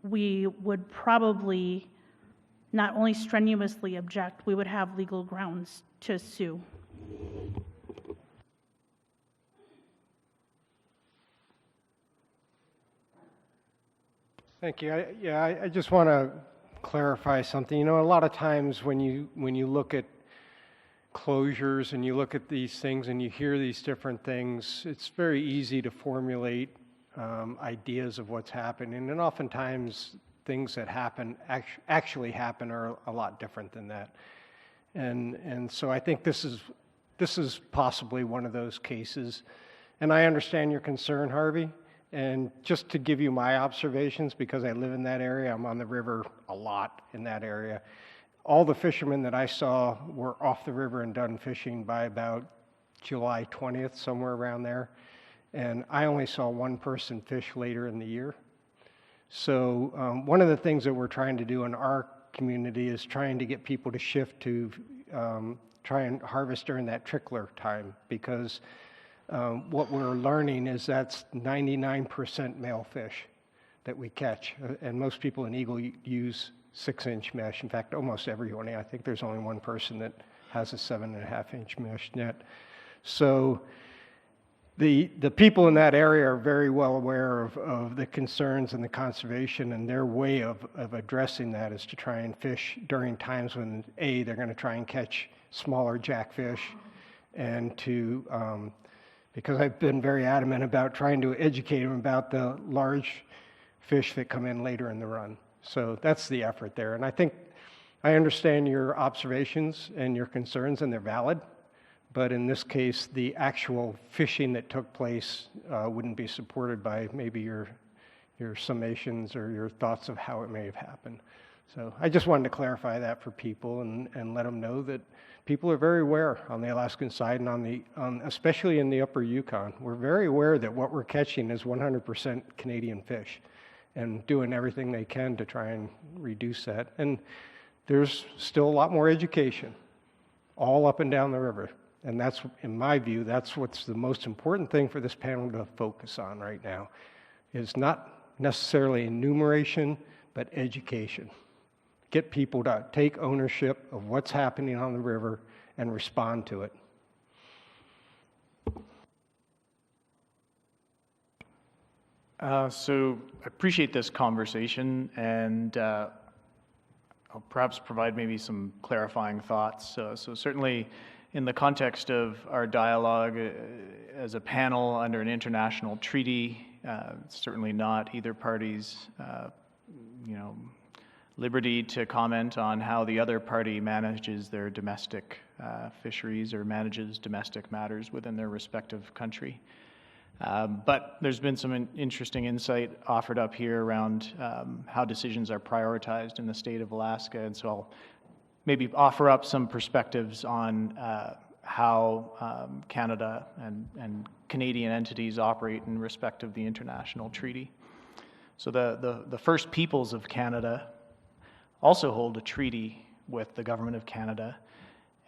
we would probably not only strenuously object, we would have legal grounds to sue. Thank you. I just want to clarify something. You know, a lot of times when you look at closures and you look at these things and you hear these different things, it's very easy to formulate ideas of what's happening, and oftentimes things that happen actually happen are a lot different than that. And so I think this is possibly one of those cases. And I understand your concern, Harvey. And just to give you my observations, because I live in that area, I'm on the river a lot in that area. All the fishermen that I saw were off the river and done fishing by about July 20th, somewhere around there. And I only saw one person fish later in the year. So one of the things that we're trying to do in our community is trying to get people to shift to try and harvest during that trickler time, because what we're learning is that's 99% male fish that we catch. And most people in Eagle use 6-inch mesh. In fact, almost everyone. I think there's only one person that has a 7.5-inch mesh net. So the people in that area are very well aware of the concerns and the conservation, and their way of addressing that is to try and fish during times when, A, they're going to try and catch smaller jackfish, and to because I've been very adamant about trying to educate them about the large fish that come in later in the run. So that's the effort there. And I think I understand your observations and your concerns, and they're valid. But in this case, the actual fishing that took place wouldn't be supported by maybe your summations or your thoughts of how it may have happened. So I just wanted to clarify that for people and let them know that people are very aware on the Alaskan side and especially in the upper Yukon. We're very aware that what we're catching is 100% Canadian fish, and doing everything they can to try and reduce that. And there's still a lot more education all up and down the river. And that's, in my view, that's what's the most important thing for this panel to focus on right now, is not necessarily enumeration, but education. Get people to take ownership of what's happening on the river and respond to it. So I appreciate this conversation, and I'll perhaps provide maybe some clarifying thoughts. So certainly in the context of our dialogue as a panel under an international treaty, it's certainly not either party's liberty to comment on how the other party manages their domestic fisheries or manages domestic matters within their respective country. But there's been some interesting insight offered up here around how decisions are prioritized in the state of Alaska, and so I'll maybe offer up some perspectives on how Canada and Canadian entities operate in respect of the international treaty. So the First Peoples of Canada also hold a treaty with the Government of Canada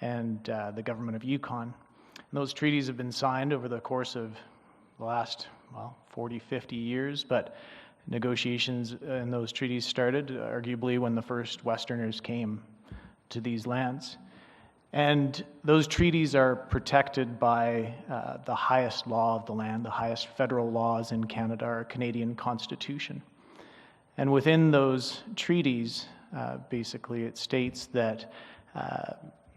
and the Government of Yukon. And those treaties have been signed over the course of the last, 40, 50 years, but negotiations in those treaties started arguably when the first Westerners came to these lands. And those treaties are protected by the highest law of the land. The highest federal laws in Canada are Canadian Constitution. And within those treaties, basically it states that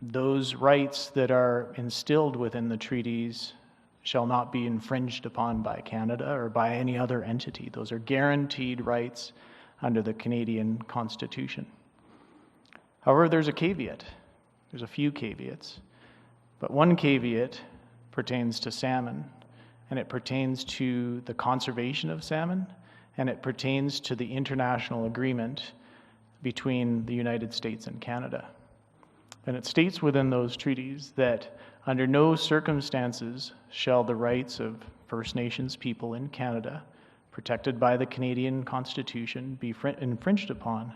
those rights that are instilled within the treaties shall not be infringed upon by Canada or by any other entity. Those are guaranteed rights under the Canadian Constitution. However, there's a caveat. There's a few caveats. But one caveat pertains to salmon, and it pertains to the conservation of salmon, and it pertains to the international agreement between the United States and Canada. And it states within those treaties that under no circumstances shall the rights of First Nations people in Canada, protected by the Canadian Constitution, be infringed upon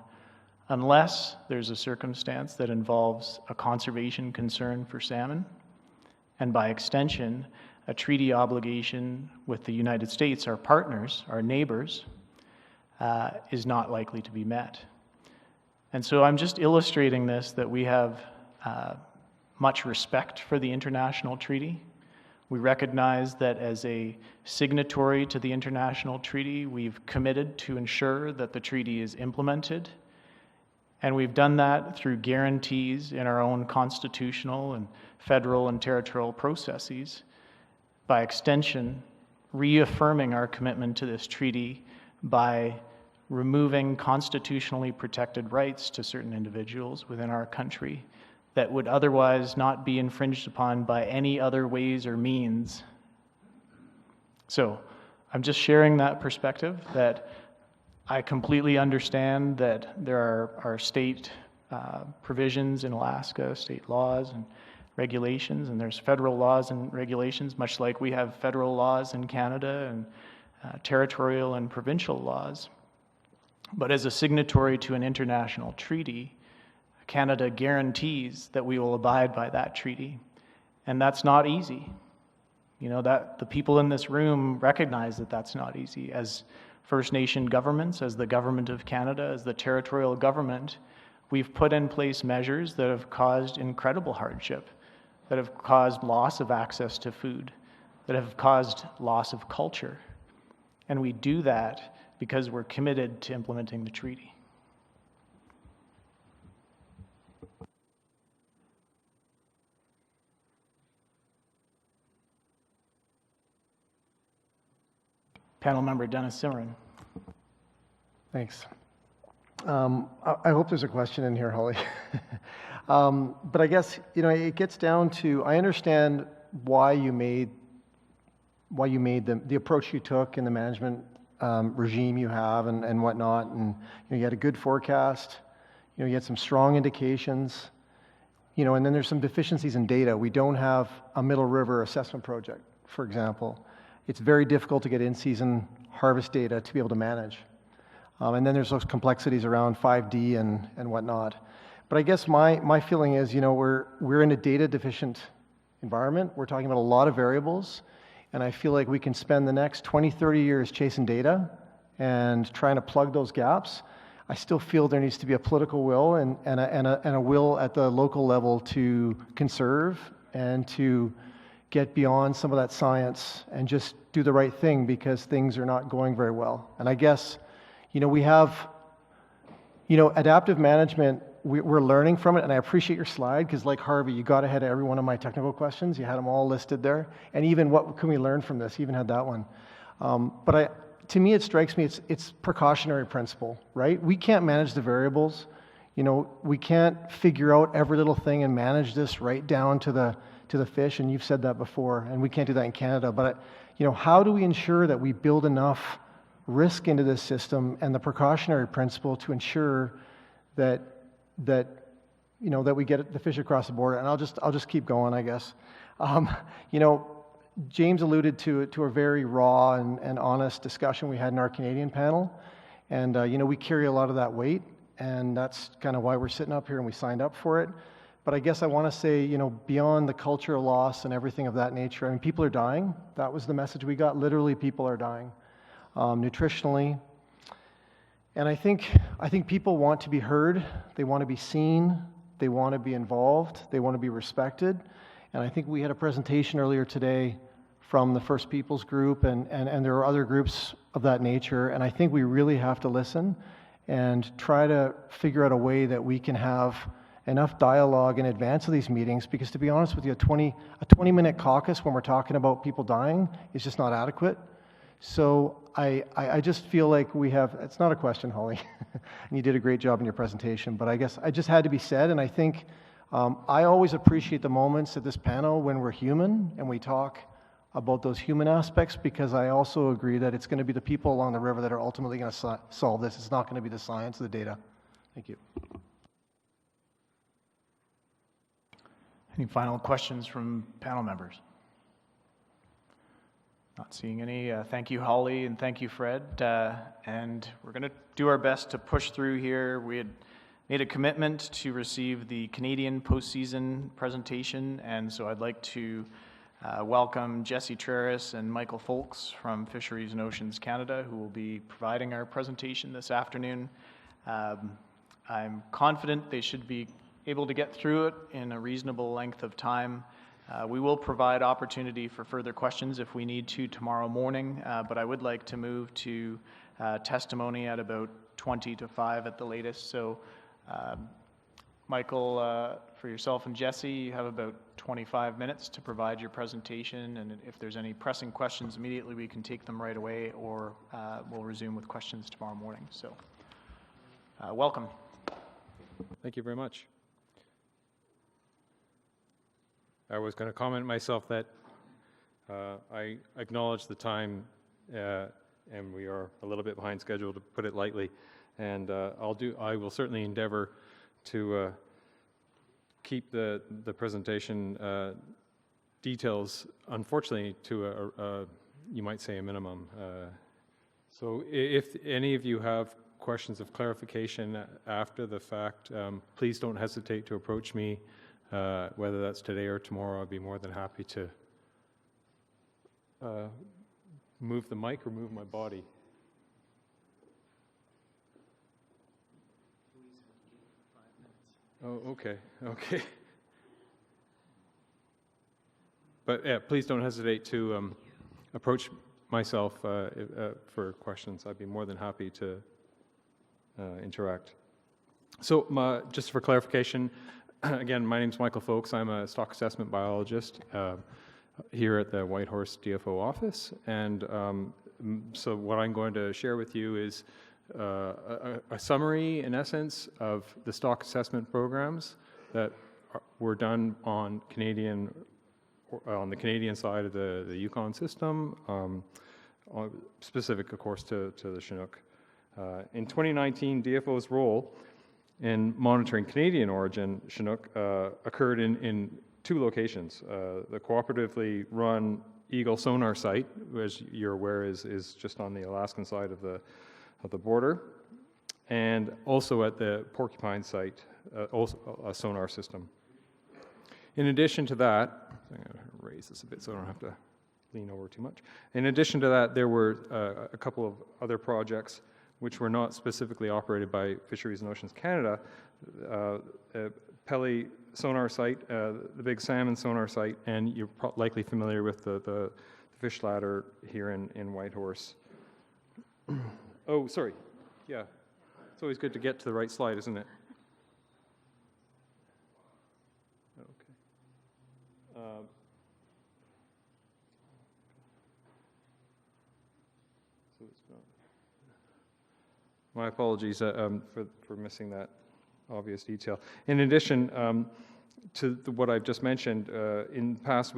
unless there's a circumstance that involves a conservation concern for salmon, and by extension, a treaty obligation with the United States, our partners, our neighbors, is not likely to be met. And so I'm just illustrating this, that we have much respect for the international treaty. We recognize that as a signatory to the international treaty, we've committed to ensure that the treaty is implemented. And we've done that through guarantees in our own constitutional and federal and territorial processes. By extension, reaffirming our commitment to this treaty by removing constitutionally protected rights to certain individuals within our country that would otherwise not be infringed upon by any other ways or means. So I'm just sharing that perspective, that I completely understand that there are state provisions in Alaska, state laws and regulations, and there's federal laws and regulations, much like we have federal laws in Canada and territorial and provincial laws. But as a signatory to an international treaty, Canada guarantees that we will abide by that treaty. And that's not easy. You know, that the people in this room recognize that that's not easy. As First Nation governments, as the government of Canada, as the territorial government, we've put in place measures that have caused incredible hardship, that have caused loss of access to food, that have caused loss of culture. And we do that because we're committed to implementing the treaty. Panel member Dennis Simmerin. Thanks. I hope there's a question in here, Holly. But I guess, it gets down to, I understand why you made the approach you took in the management regime you have and whatnot, and you had a good forecast, you had some strong indications, and then there's some deficiencies in data. We don't have a Middle River assessment project, for example. It's very difficult to get in-season harvest data to be able to manage. And then there's those complexities around 5D and whatnot. But I guess my feeling is, we're in a data deficient environment. We're talking about a lot of variables. And I feel like we can spend the next 20, 30 years chasing data and trying to plug those gaps. I still feel there needs to be a political will and a will at the local level to conserve and to get beyond some of that science and just do the right thing, because things are not going very well. And I guess, we have, adaptive management, we're learning from it, and I appreciate your slide, because like Harvey, you got ahead of every one of my technical questions. You had them all listed there. And even what can we learn from this? You even had that one. To me, it strikes me, it's precautionary principle, right? We can't manage the variables. We can't figure out every little thing and manage this right down to the fish, and you've said that before, and we can't do that in Canada. But how do we ensure that we build enough risk into this system and the precautionary principle to ensure that we get the fish across the border? And I'll just keep going, I guess. James alluded to a very raw and honest discussion we had in our Canadian panel, and we carry a lot of that weight, and that's kind of why we're sitting up here and we signed up for it. But I guess I want to say, beyond the cultural loss and everything of that nature, people are dying. That was the message we got. Literally, people are dying, nutritionally. And I think people want to be heard. They want to be seen. They want to be involved. They want to be respected. And I think we had a presentation earlier today from the First Peoples group, and there are other groups of that nature. And I think we really have to listen and try to figure out a way that we can have enough dialogue in advance of these meetings, because to be honest with you, a 20-minute caucus when we're talking about people dying is just not adequate. So I just feel like we have, it's not a question, Holly, and you did a great job in your presentation, but I guess it just had to be said, and I think I always appreciate the moments at this panel when we're human and we talk about those human aspects, because I also agree that it's going to be the people along the river that are ultimately going to solve this. It's not going to be the science of the data. Thank you. Any final questions from panel members? Not seeing any. Thank you, Holly, and thank you, Fred. And we're going to do our best to push through here. We had made a commitment to receive the Canadian postseason presentation, and so I'd like to welcome Jesse Traris and Michael Folks from Fisheries and Oceans Canada, who will be providing our presentation this afternoon. I'm confident they should be able to get through it in a reasonable length of time. We will provide opportunity for further questions if we need to tomorrow morning, but I would like to move to testimony at about 20 to 5 at the latest. So, Michael, for yourself and Jesse, you have about 25 minutes to provide your presentation, and if there's any pressing questions immediately, we can take them right away, or we'll resume with questions tomorrow morning. So, welcome. Thank you very much. I was going to comment myself that I acknowledge the time, and we are a little bit behind schedule, to put it lightly. And I will certainly endeavor to keep the presentation details, unfortunately, to you might say, a minimum. So if any of you have questions of clarification after the fact, please don't hesitate to approach me. Whether that's today or tomorrow, I'd be more than happy to move the mic or move my body. Oh, okay, okay. But yeah, please don't hesitate to approach myself for questions. I'd be more than happy to interact. So just for clarification, again, my name is Michael Folks. I'm a stock assessment biologist here at the Whitehorse DFO office. And so what I'm going to share with you is a summary, in essence, of the stock assessment programs that were done on the Canadian side of the Yukon system, specific, of course, to the Chinook. In 2019, DFO's role in monitoring Canadian origin Chinook occurred in two locations. The cooperatively run Eagle Sonar site, as you're aware, is just on the Alaskan side of the border, and also at the Porcupine site, also a sonar system. In addition to that, I'm going to raise this a bit so I don't have to lean over too much. In addition to that, there were a couple of other projects which were not specifically operated by Fisheries and Oceans Canada. Pelly sonar site, the big salmon sonar site, and you're likely familiar with the fish ladder here in Whitehorse. Oh, sorry. Yeah. It's always good to get to the right slide, isn't it? Okay. So it's not. My apologies for missing that obvious detail. In addition to what I've just mentioned, in the past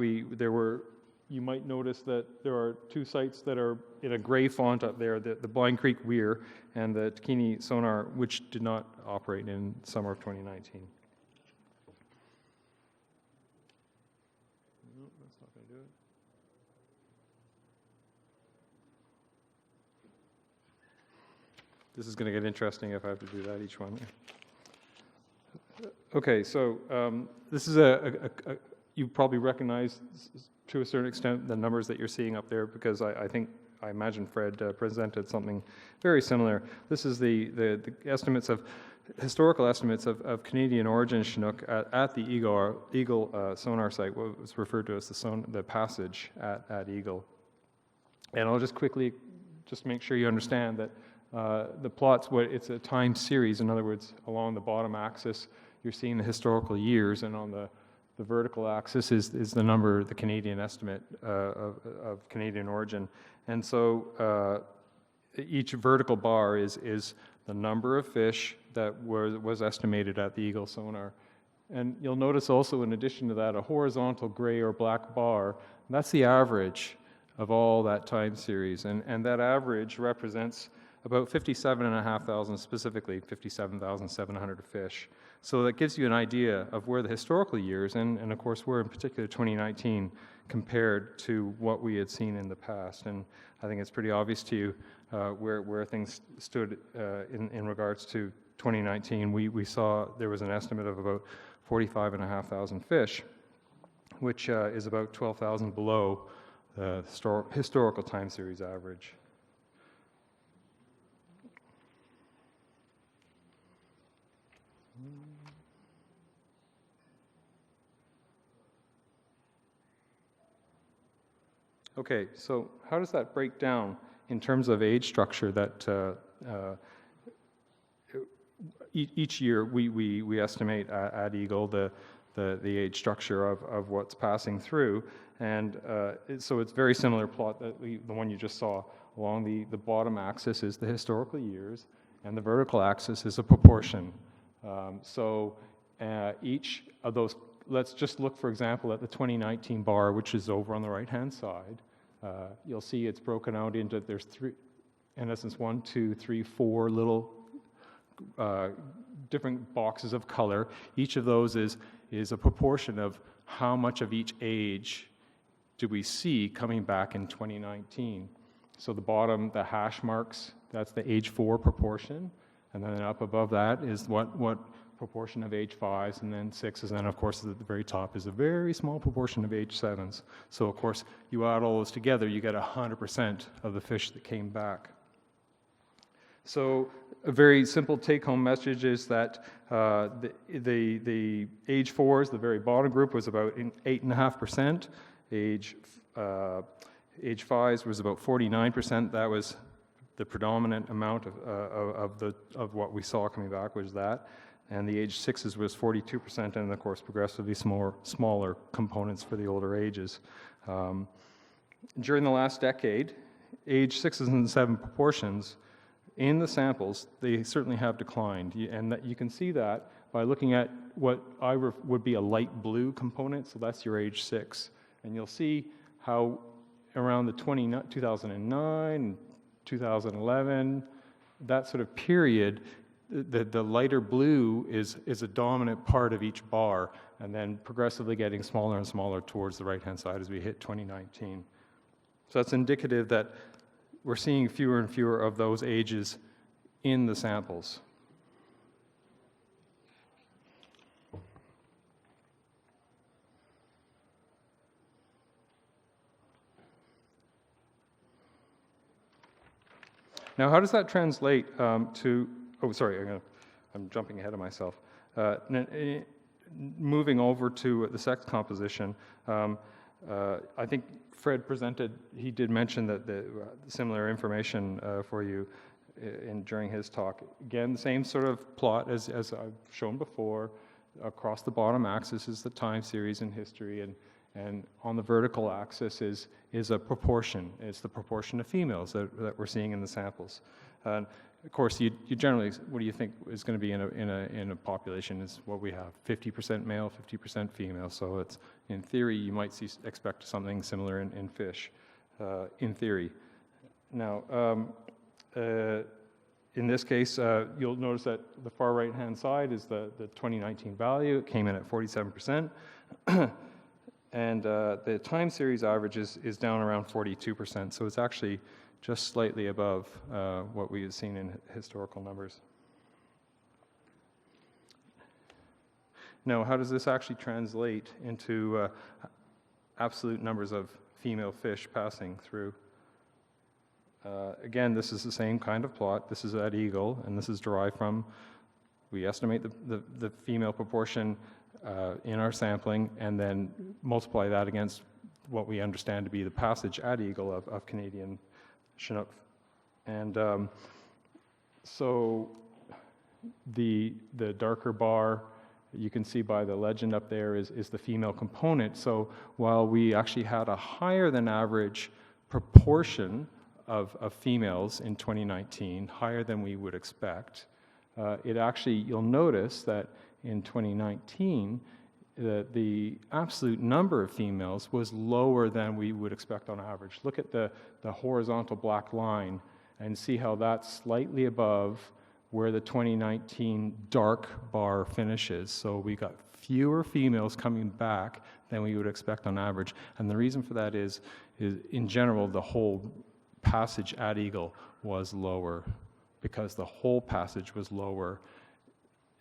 you might notice that there are two sites that are in a gray font up there, the Blind Creek Weir and the Takini Sonar, which did not operate in summer of 2019. No, that's not going to do it. This is going to get interesting if I have to do that each one. Okay, so this is you probably recognize to a certain extent the numbers that you're seeing up there, because I imagine Fred presented something very similar. This is the estimates of historical estimates of Canadian origin Chinook at the Eagle sonar site, what was referred to as the passage at Eagle. And I'll just quickly make sure you understand that the plot's it's a time series. In other words, along the bottom axis, you're seeing the historical years, and on the vertical axis is the number, the Canadian estimate of Canadian origin. And so each vertical bar is the number of fish that was estimated at the Eagle sonar. And you'll notice also, in addition to that, a horizontal gray or black bar. That's the average of all that time series. And that average represents about 57,500, specifically 57,700 fish. So that gives you an idea of where the historical years, and of course where in particular 2019, compared to what we had seen in the past. And I think it's pretty obvious to you where things stood in regards to 2019. We saw there was an estimate of about 45,500 fish, which is about 12,000 below the historical time series average. Okay, so how does that break down in terms of age structure that each year we estimate at Eagle the age structure of what's passing through, and so it's very similar plot that the one you just saw. Along the bottom axis is the historical years, and the vertical axis is a proportion. So each of those, let's just look, for example, at the 2019 bar, which is over on the right-hand side. You'll see it's broken out into, there's three, in essence, 1, 2, 3, 4 little different boxes of color. Each of those is a proportion of how much of each age do we see coming back in 2019. So the bottom, the hash marks, that's the age 4 proportion, and then up above that is what proportion of age 5s, and then 6s, and then of course at the very top is a very small proportion of age 7s. So of course you add all those together, you get 100% of the fish that came back. So a very simple take-home message is that the age 4s, the very bottom group, was about 8.5%. Age 5s was about 49%. That was the predominant amount of what we saw coming back was that. And the age 6s was 42%, and of course progressively smaller components for the older ages. During the last decade, age 6s and 7 proportions in the samples, they certainly have declined, and that you can see that by looking at what would be a light blue component, so that's your age 6. And you'll see how around the 2009, 2011, that sort of period, the lighter blue is a dominant part of each bar, and then progressively getting smaller and smaller towards the right-hand side as we hit 2019. So that's indicative that we're seeing fewer and fewer of those ages in the samples. Now, how does that translate to, oh, sorry, I'm jumping ahead of myself. Moving over to the sex composition, I think Fred presented, he did mention that the similar information for you during his talk. Again, the same sort of plot as I've shown before. Across the bottom axis is the time series in history, and on the vertical axis is a proportion. It's the proportion of females that we're seeing in the samples. Of course, you generally, what do you think is going to be in a population is what we have, 50% male, 50% female. So it's, in theory, you might expect something similar in fish, in theory. Now, in this case, you'll notice that the far right-hand side is the 2019 value. It came in at 47%. And the time series average is down around 42%. So it's actually just slightly above what we have seen in historical numbers. Now, how does this actually translate into absolute numbers of female fish passing through? Again, this is the same kind of plot. This is at Eagle, and this is derived from, we estimate the female proportion in our sampling, and then multiply that against what we understand to be the passage at Eagle of Canadian Chinook. And so the darker bar, you can see by the legend up there, is the female component. So while we actually had a higher than average proportion of females in 2019, higher than we would expect, it actually, you'll notice that in 2019, the absolute number of females was lower than we would expect on average. Look at the horizontal black line and see how that's slightly above where the 2019 dark bar finishes. So we got fewer females coming back than we would expect on average. And the reason for that is in general, the whole passage at Eagle was lower. Because the whole passage was lower,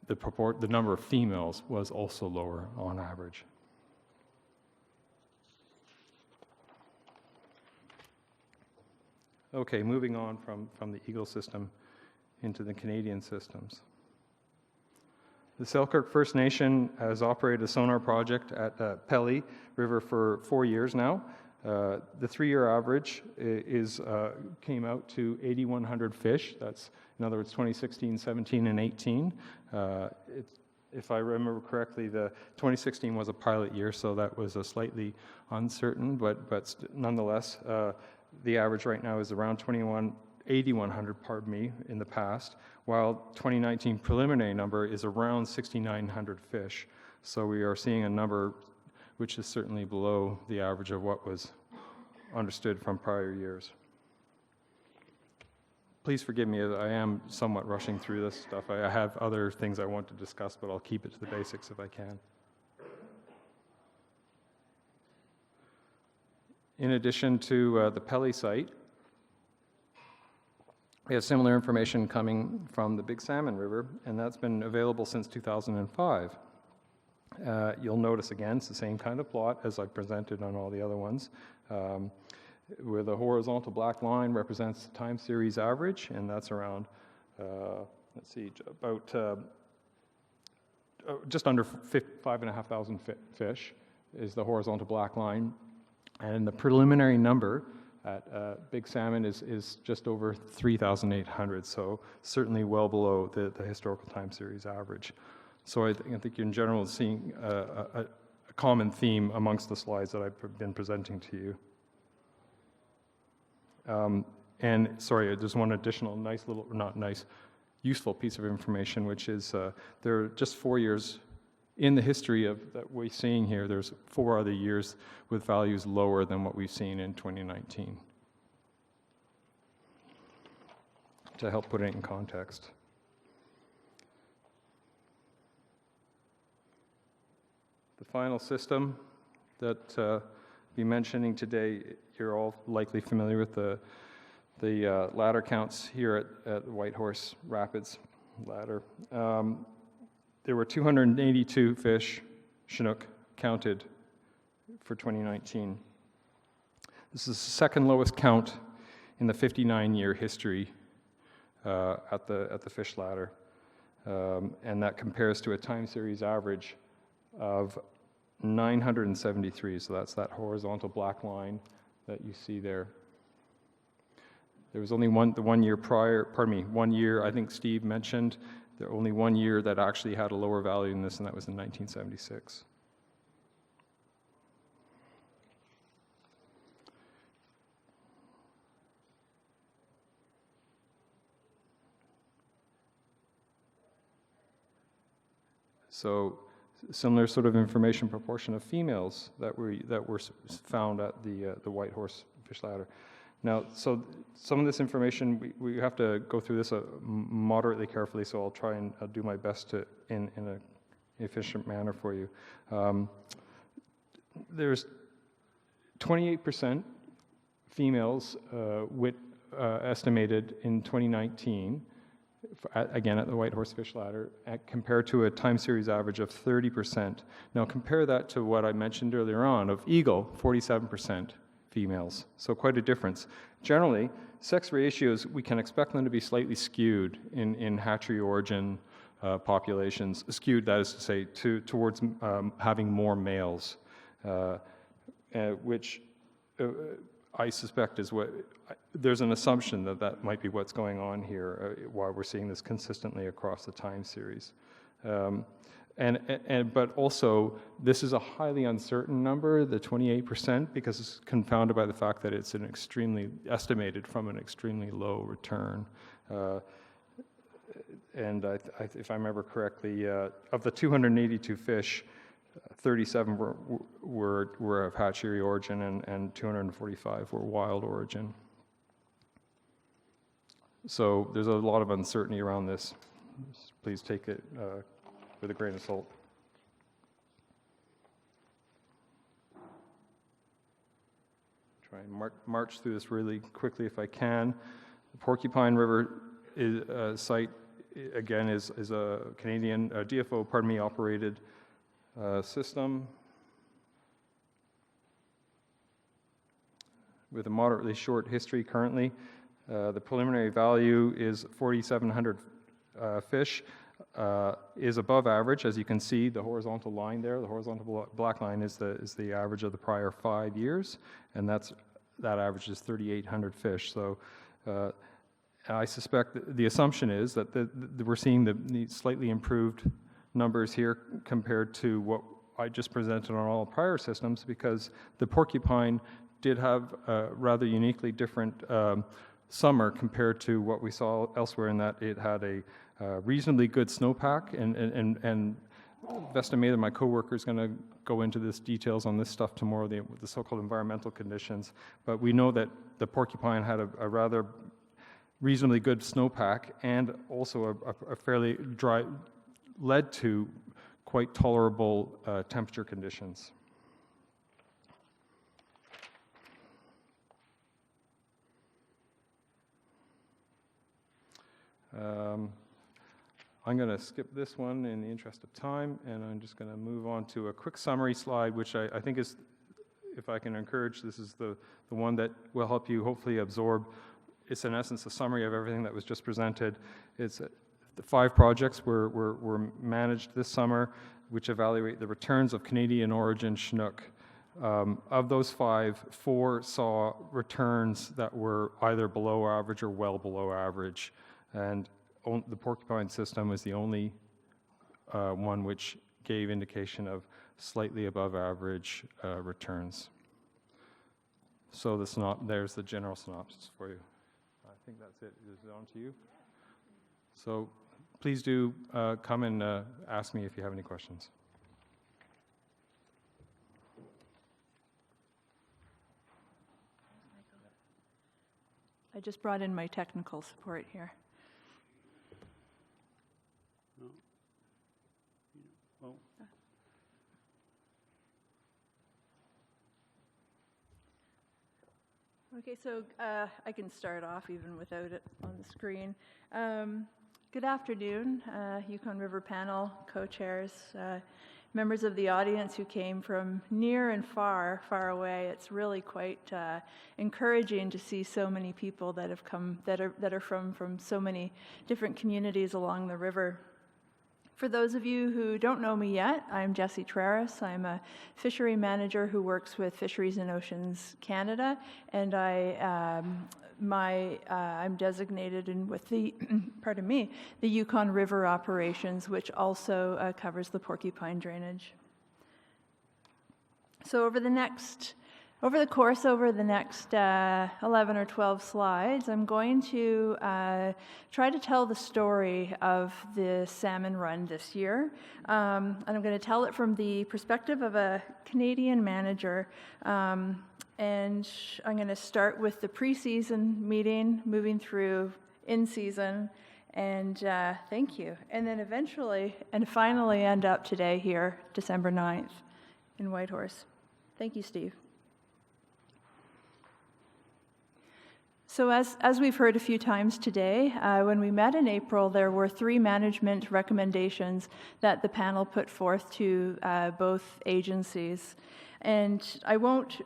the number of females was also lower on average. Okay, moving on from the Eagle system into the Canadian systems. The Selkirk First Nation has operated a sonar project at Pelly River for 4 years now. The 3-year average came out to 8,100 fish. That's, in other words, 2016, 17, and 18. If I remember correctly, the 2016 was a pilot year, so that was a slightly uncertain, but nonetheless, the average right now is around 8,100, pardon me, in the past, while 2019 preliminary number is around 6,900 fish. So we are seeing a number which is certainly below the average of what was understood from prior years. Please forgive me, I am somewhat rushing through this stuff. I have other things I want to discuss, but I'll keep it to the basics if I can. In addition to the Pelly site, we have similar information coming from the Big Salmon River, and that's been available since 2005. You'll notice again, it's the same kind of plot as I presented on all the other ones, where the horizontal black line represents the time series average, and that's around, let's see, about just under 5,500 fish is the horizontal black line, and the preliminary number at Big Salmon is just over 3,800, so certainly well below the historical time series average. So I think in general seeing a common theme amongst the slides that I've been presenting to you. And sorry, there's one additional nice little, not nice, useful piece of information, which is there are just 4 years in the history of that we're seeing here. There's 4 other years with values lower than what we've seen in 2019. To help put it in context. The final system that I'll be mentioning today, you're all likely familiar with the ladder counts here at Whitehorse Rapids ladder. There were 282 fish, Chinook, counted for 2019. This is the second lowest count in the 59-year history at the fish ladder, and that compares to a time series average of 973. So that's that horizontal black line that you see there. There was only one year, I think Steve mentioned, there only 1 year that actually had a lower value than this, and that was in 1976. So similar sort of information proportion of females that were found at the Whitehorse fish ladder. Now, so some of this information, we have to go through this moderately carefully, so I'll try and I'll do my best to in an efficient manner for you. There's 28% females estimated in 2019, again at the Whitehorse fish ladder, compared to a time series average of 30%. Now compare that to what I mentioned earlier on of eagle, 47% females, so quite a difference. Generally, sex ratios, we can expect them to be slightly skewed in hatchery origin populations, skewed, that is to say, towards having more males, which I suspect is what, there's an assumption that might be what's going on here, while we're seeing this consistently across the time series. But also, this is a highly uncertain number, the 28%, because it's confounded by the fact that it's estimated from an extremely low return. And if I remember correctly, of the 282 fish, 37 were of hatchery origin and 245 were wild origin. So there's a lot of uncertainty around this. Please take it with a grain of salt. Try and march through this really quickly if I can. The Porcupine River site, again, is a Canadian DFO, operated system with a moderately short history currently. The preliminary value is 4,700 fish. is above average. As you can see, the horizontal line there, the horizontal black line is the average of the prior 5 years, and that average is 3,800 fish. So I suspect the assumption is that we're seeing the slightly improved numbers here compared to what I just presented on all prior systems, because the porcupine did have a rather uniquely different summer compared to what we saw elsewhere, in that it had a reasonably good snowpack, and I've estimated, my coworker is going to go into this details on this stuff tomorrow, the so-called environmental conditions, but we know that the porcupine had a rather reasonably good snowpack, and also a fairly dry, led to quite tolerable temperature conditions. I'm going to skip this one in the interest of time, and I'm just going to move on to a quick summary slide, which I think is, if I can encourage, this is the one that will help you hopefully absorb. It's in essence a summary of everything that was just presented. It's the 5 projects were managed this summer, which evaluate the returns of Canadian origin Chinook. Of those 5, 4 saw returns that were either below average or well below average, and the porcupine system was the only one which gave indication of slightly above average returns. So there's the general synopsis for you. I think that's it. Is it on to you? So please do come and ask me if you have any questions. I just brought in my technical support here. Okay, so I can start off even without it on the screen. Good afternoon, Yukon River panel, co-chairs, members of the audience who came from near and far away. It's really quite encouraging to see so many people that have come, that are from so many different communities along the river. For those of you who don't know me yet, I'm Jessie Traris. I'm a fishery manager who works with Fisheries and Oceans Canada, and I'm designated in with the, pardon me, the Yukon River operations, which also covers the porcupine drainage. So over the next 11 or 12 slides, I'm going to try to tell the story of the salmon run this year. And I'm going to tell it from the perspective of a Canadian manager. And I'm going to start with the pre-season meeting, moving through in-season, and thank you. And then eventually, and finally end up today here, December 9th in Whitehorse. Thank you, Steve. So as we've heard a few times today, when we met in April, there were 3 management recommendations that the panel put forth to both agencies. And I won't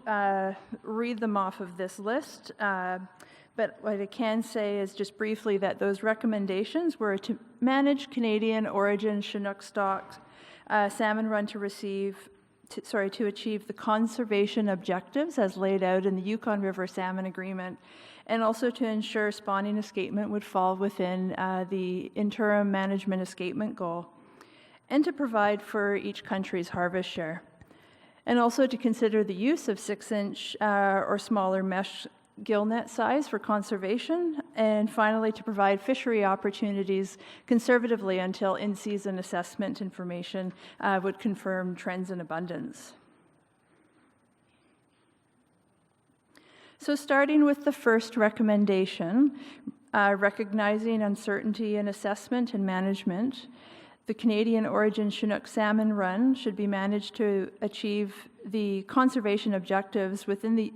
read them off of this list, but what I can say is just briefly that those recommendations were to manage Canadian origin Chinook stocks, salmon run to achieve the conservation objectives as laid out in the Yukon River Salmon Agreement, and also to ensure spawning escapement would fall within the interim management escapement goal, and to provide for each country's harvest share, and also to consider the use of 6-inch or smaller mesh gill net size for conservation, and finally to provide fishery opportunities conservatively until in-season assessment information would confirm trends in abundance. So starting with the first recommendation, recognizing uncertainty in assessment and management, the Canadian origin Chinook salmon run should be managed to achieve the conservation objectives within the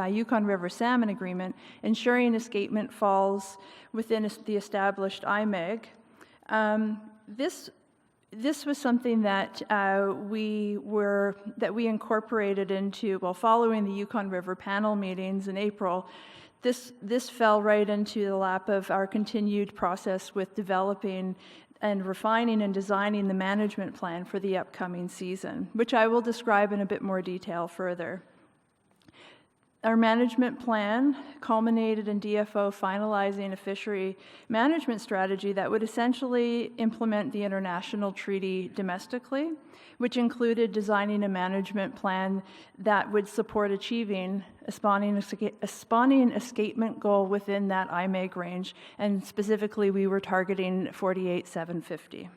Yukon River Salmon Agreement, ensuring escapement falls within the established IMEG. This was something that we incorporated into, well, following the Yukon River panel meetings in April. This fell right into the lap of our continued process with developing and refining and designing the management plan for the upcoming season, which I will describe in a bit more detail further. Our management plan culminated in DFO finalizing a fishery management strategy that would essentially implement the international treaty domestically, which included designing a management plan that would support achieving a spawning escapement goal within that IMEG range, and specifically we were targeting 48,750.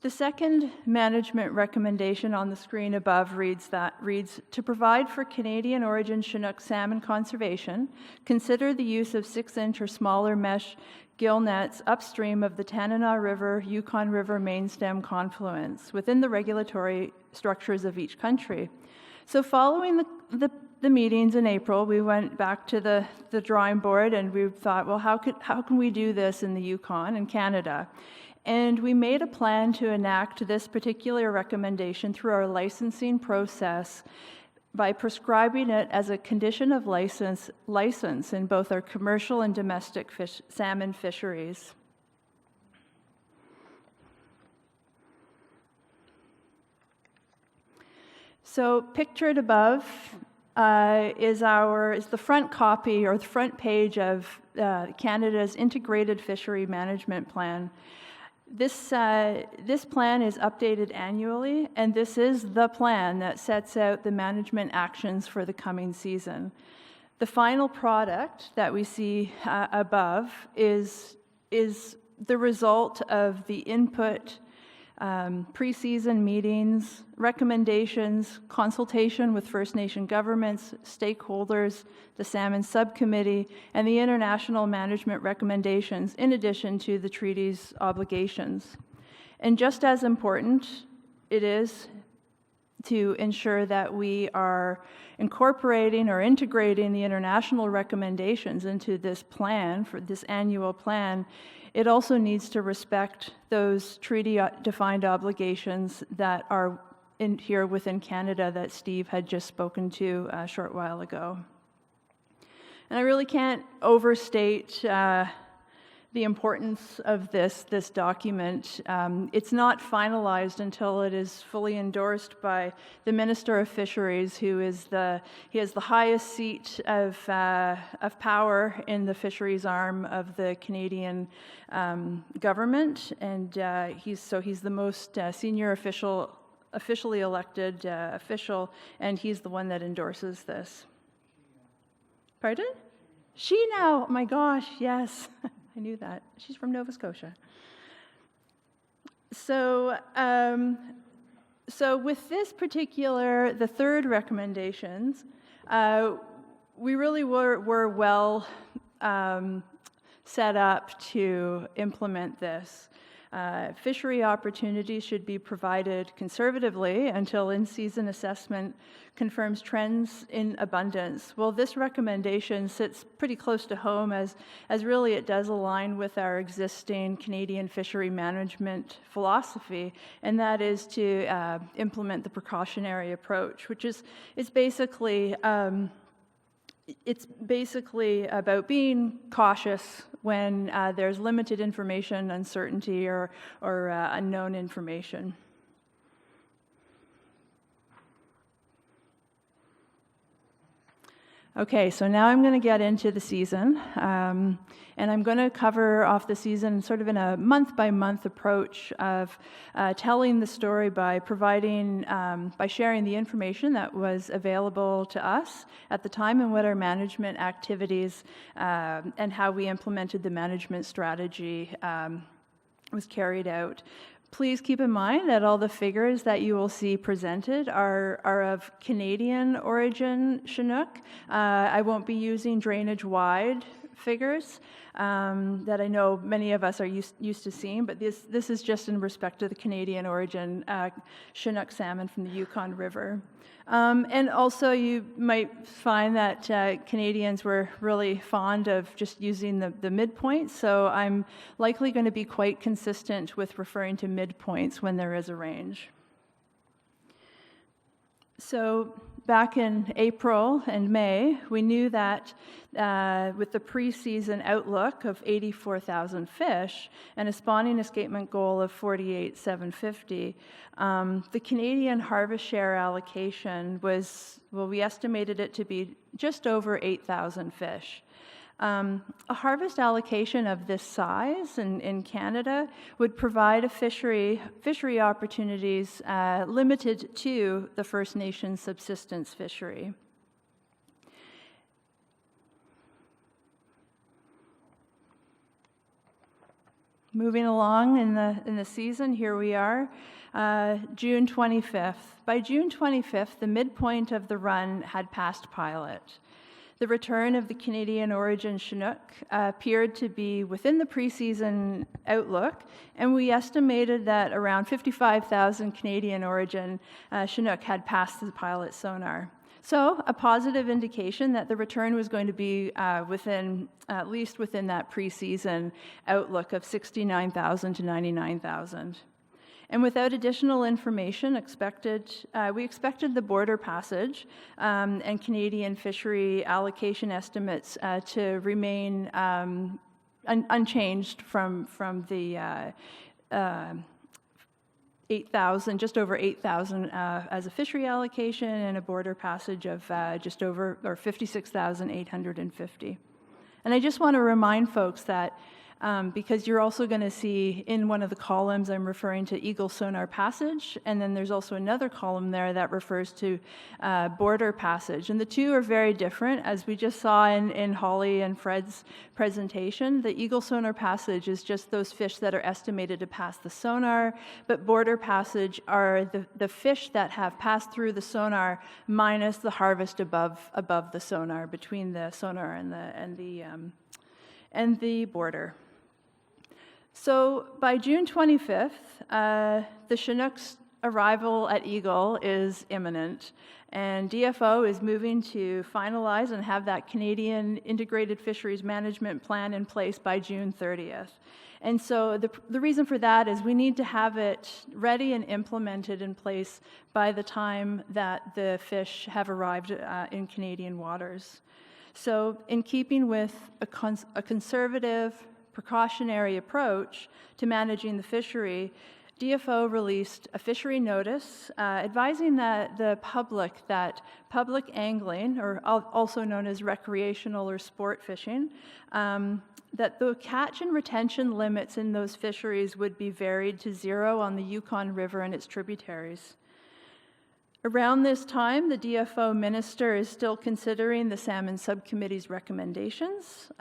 The second management recommendation on the screen above reads to provide for Canadian origin Chinook salmon conservation, consider the use of 6-inch or smaller mesh gill nets upstream of the Tanana River, Yukon River main stem confluence within the regulatory structures of each country. So following the meetings in April, we went back to the drawing board and we thought, well, how can we do this in the Yukon and Canada? And we made a plan to enact this particular recommendation through our licensing process by prescribing it as a condition of license in both our commercial and domestic salmon fisheries. So pictured above is the front copy or the front page of Canada's Integrated Fishery Management Plan. This plan is updated annually, and this is the plan that sets out the management actions for the coming season. The final product that we see above is the result of the input, pre-season meetings, recommendations, consultation with First Nation governments, stakeholders, the Salmon Subcommittee, and the international management recommendations, in addition to the treaty's obligations. And just as important, it is to ensure that we are incorporating or integrating the international recommendations into this plan, for this annual plan. It also needs to respect those treaty-defined obligations that are in here within Canada that Steve had just spoken to a short while ago. And I really can't overstate the importance of this document. It's not finalized until it is fully endorsed by the Minister of Fisheries, he has the highest seat of power in the fisheries arm of the Canadian government, and he's the most senior officially elected official, and he's the one that endorses this. Pardon? She now, oh my gosh, yes. I knew that. She's from Nova Scotia. So with this particular, the third recommendations, we really were well set up to implement this. Fishery opportunities should be provided conservatively until in-season assessment confirms trends in abundance. Well, this recommendation sits pretty close to home as really it does align with our existing Canadian fishery management philosophy, and that is to implement the precautionary approach, which is basically it's basically about being cautious when there's limited information, uncertainty, or unknown information. Okay, so now I'm going to get into the season, and I'm going to cover off the season sort of in a month-by-month approach of telling the story by providing, by sharing the information that was available to us at the time and what our management activities and how we implemented the management strategy was carried out. Please keep in mind that all the figures that you will see presented are of Canadian origin Chinook. I won't be using drainage-wide figures that I know many of us are used to seeing, but this is just in respect to the Canadian origin Chinook salmon from the Yukon River. And also you might find that Canadians were really fond of just using the midpoints, so I'm likely going to be quite consistent with referring to midpoints when there is a range. So back in April and May, we knew that with the pre-season outlook of 84,000 fish and a spawning escapement goal of 48,750, the Canadian harvest share allocation was, well, we estimated it to be just over 8,000 fish. A harvest allocation of this size in Canada would provide a fishery opportunities limited to the First Nations subsistence fishery. Moving along in the season, here we are, June 25th. By June 25th, the midpoint of the run had passed pilot. The return of the Canadian origin Chinook appeared to be within the preseason outlook, and we estimated that around 55,000 Canadian origin Chinook had passed the pilot sonar. So a positive indication that the return was going to be at least within that preseason outlook of 69,000 to 99,000. And without additional information we expected the border passage and Canadian fishery allocation estimates to remain unchanged from the 8,000, just over 8,000 as a fishery allocation, and a border passage of just over, or 56,850. And I just want to remind folks that because you're also going to see in one of the columns, I'm referring to Eagle Sonar Passage, and then there's also another column there that refers to border passage. And the two are very different. As we just saw in Holly and Fred's presentation, the Eagle Sonar Passage is just those fish that are estimated to pass the sonar, but border passage are the fish that have passed through the sonar minus the harvest above the sonar, between the sonar and the border. So by June 25th, the Chinook's arrival at Eagle is imminent, and DFO is moving to finalize and have that Canadian Integrated Fisheries Management Plan in place by June 30th. And so the reason for that is we need to have it ready and implemented in place by the time that the fish have arrived in Canadian waters. So in keeping with a conservative, precautionary approach to managing the fishery, DFO released a fishery notice advising the public that public angling, or also known as recreational or sport fishing, that the catch and retention limits in those fisheries would be varied to 0 on the Yukon River and its tributaries. Around this time, the DFO minister is still considering the Salmon Subcommittee's recommendations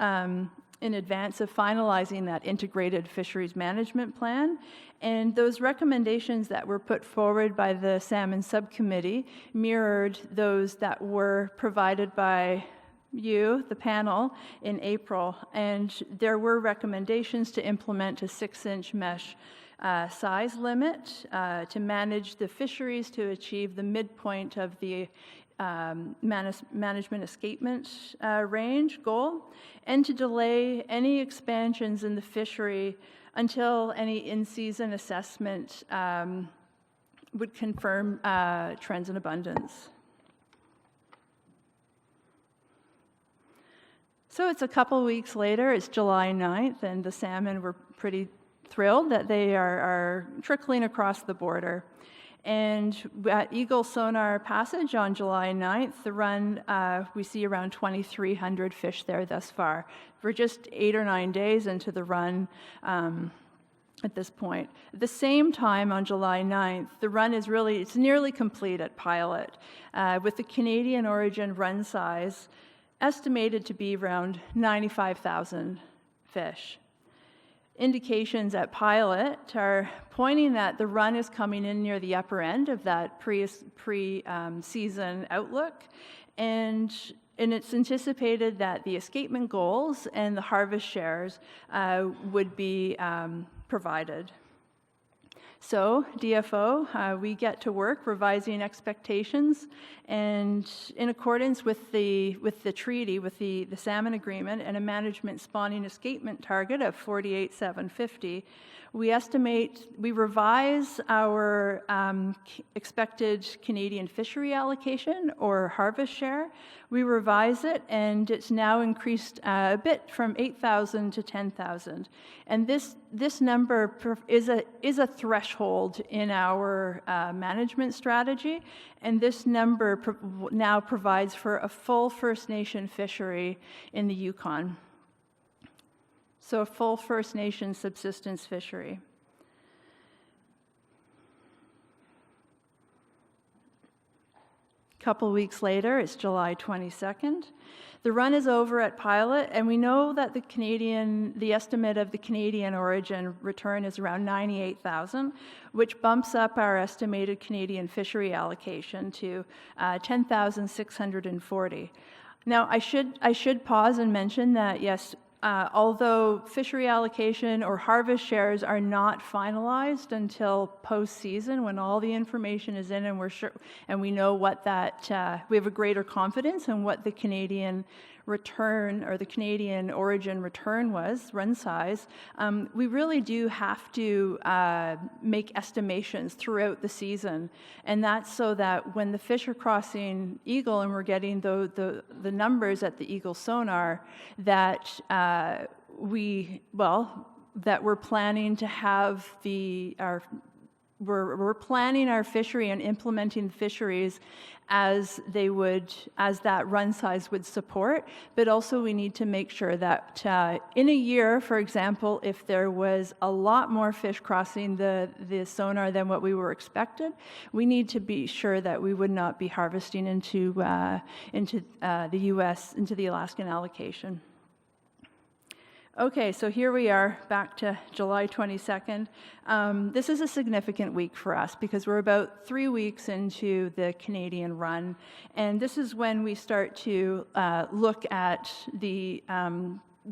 in advance of finalizing that integrated fisheries management plan. And those recommendations that were put forward by the Salmon Subcommittee mirrored those that were provided by you, the panel, in April. And there were recommendations to implement a 6-inch mesh size limit to manage the fisheries to achieve the midpoint of the management escapement range goal, and to delay any expansions in the fishery until any in-season assessment would confirm trends in abundance. So it's a couple weeks later, it's July 9th, and the salmon were pretty thrilled that they are trickling across the border. And at Eagle Sonar Passage on July 9th, the run, we see around 2,300 fish there thus far. We're just 8 or 9 days into the run at this point. At the same time, on July 9th, the run is it's nearly complete at pilot, with the Canadian origin run size estimated to be around 95,000 fish. Indications at pilot are pointing that the run is coming in near the upper end of that pre-season outlook, and it's anticipated that the escapement goals and the harvest shares would be provided. So DFO, we get to work revising expectations, and in accordance with the treaty, with the salmon agreement, and a management spawning escapement target of 48,750, we revise our expected Canadian fishery allocation or harvest share. We revise it, and it's now increased a bit from 8,000 to 10,000. And this number is a threshold in our management strategy, and this number now provides for a full First Nation fishery in the Yukon. So a full First Nation subsistence fishery. A couple weeks later, it's July 22nd. The run is over at Pilot, and we know that the estimate of the Canadian origin return is around 98,000, which bumps up our estimated Canadian fishery allocation to 10,640. Now, I should pause and mention that, yes, although fishery allocation or harvest shares are not finalized until post-season, when all the information is in and we're sure, and we know what we have a greater confidence in what the Canadian return or the Canadian origin return was, run size, we really do have to make estimations throughout the season. And that's so that when the fish are crossing Eagle and we're getting the numbers at the Eagle Sonar, that we're planning to have we're planning our fishery and implementing fisheries as that run size would support, but also we need to make sure that in a year, for example, if there was a lot more fish crossing the Sonar than what we were expected, we need to be sure that we would not be harvesting into the U.S., into the Alaskan allocation. Okay, so here we are, back to July 22nd. This is a significant week for us because we're about 3 weeks into the Canadian run, and this is when we start to look at the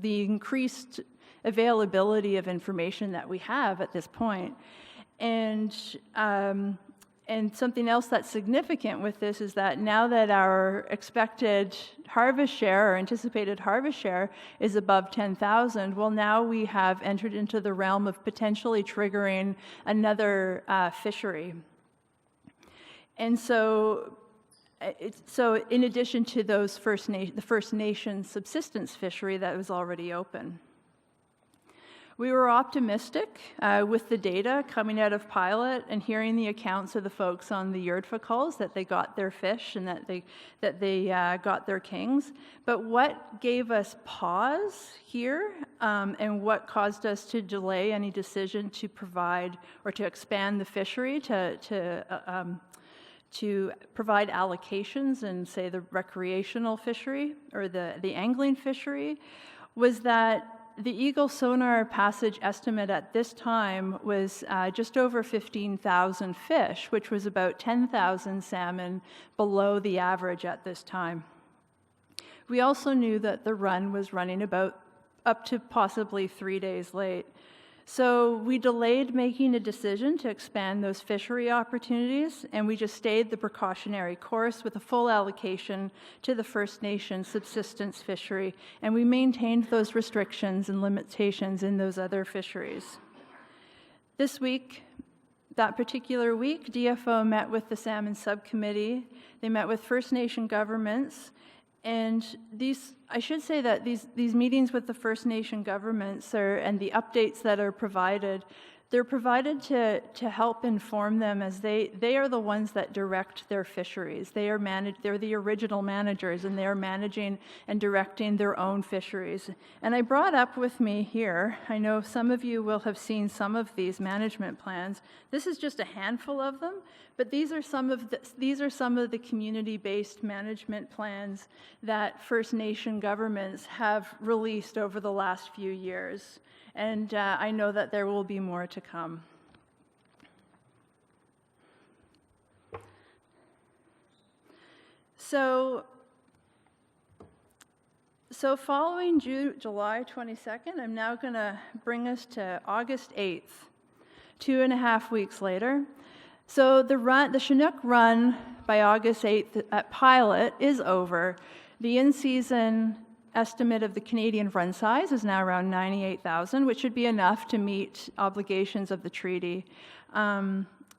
increased availability of information that we have at this point. And something else that's significant with this is that now that our expected harvest share or anticipated harvest share is above 10,000, well, now we have entered into the realm of potentially triggering another fishery. And so in addition to those the First Nation subsistence fishery that was already open. We were optimistic with the data coming out of Pilot and hearing the accounts of the folks on the Yurtfa calls that they got their fish and that they got their kings. But what gave us pause here and what caused us to delay any decision to provide or to expand the fishery to provide allocations in, say, the recreational fishery or the angling fishery was that the Eagle Sonar passage estimate at this time was just over 15,000 fish, which was about 10,000 salmon below the average at this time. We also knew that the run was running about up to possibly 3 days late. So we delayed making a decision to expand those fishery opportunities, and we just stayed the precautionary course with a full allocation to the First Nation subsistence fishery, and we maintained those restrictions and limitations in those other fisheries. This week, that particular week, DFO met with the Salmon Subcommittee. They met with First Nation governments. And I should say that these meetings with the First Nation governments and the updates that are provided, they're provided to help inform them as they are the ones that direct their fisheries. They're the original managers, and they're managing and directing their own fisheries. And I brought up with me here, I know some of you will have seen some of these management plans. This is just a handful of them, but these are some of the community-based management plans that First Nation governments have released over the last few years. And I know that there will be more to come. So following July 22nd, I'm now going to bring us to August 8th. 2.5 weeks later. So the Chinook run by August 8th at Pilot is over. The in-season estimate of the Canadian run size is now around 98,000, which should be enough to meet obligations of the treaty.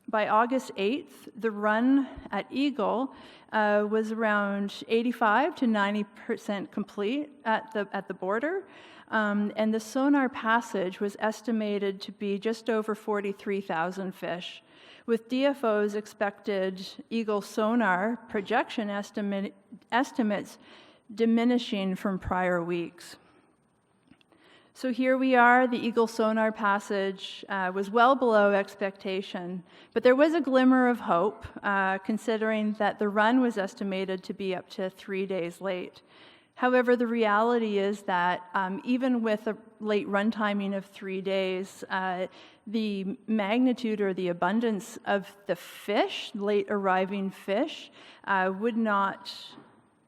By August 8th, the run at Eagle was around 85 to 90% complete at the border, and the Sonar passage was estimated to be just over 43,000 fish, with DFO's expected Eagle Sonar projection estimates diminishing from prior weeks. So here we are, the Eagle Sonar passage was well below expectation, but there was a glimmer of hope, considering that the run was estimated to be up to 3 days late. However, the reality is that even with a late run timing of 3 days, the magnitude or the abundance of the fish, late arriving fish, would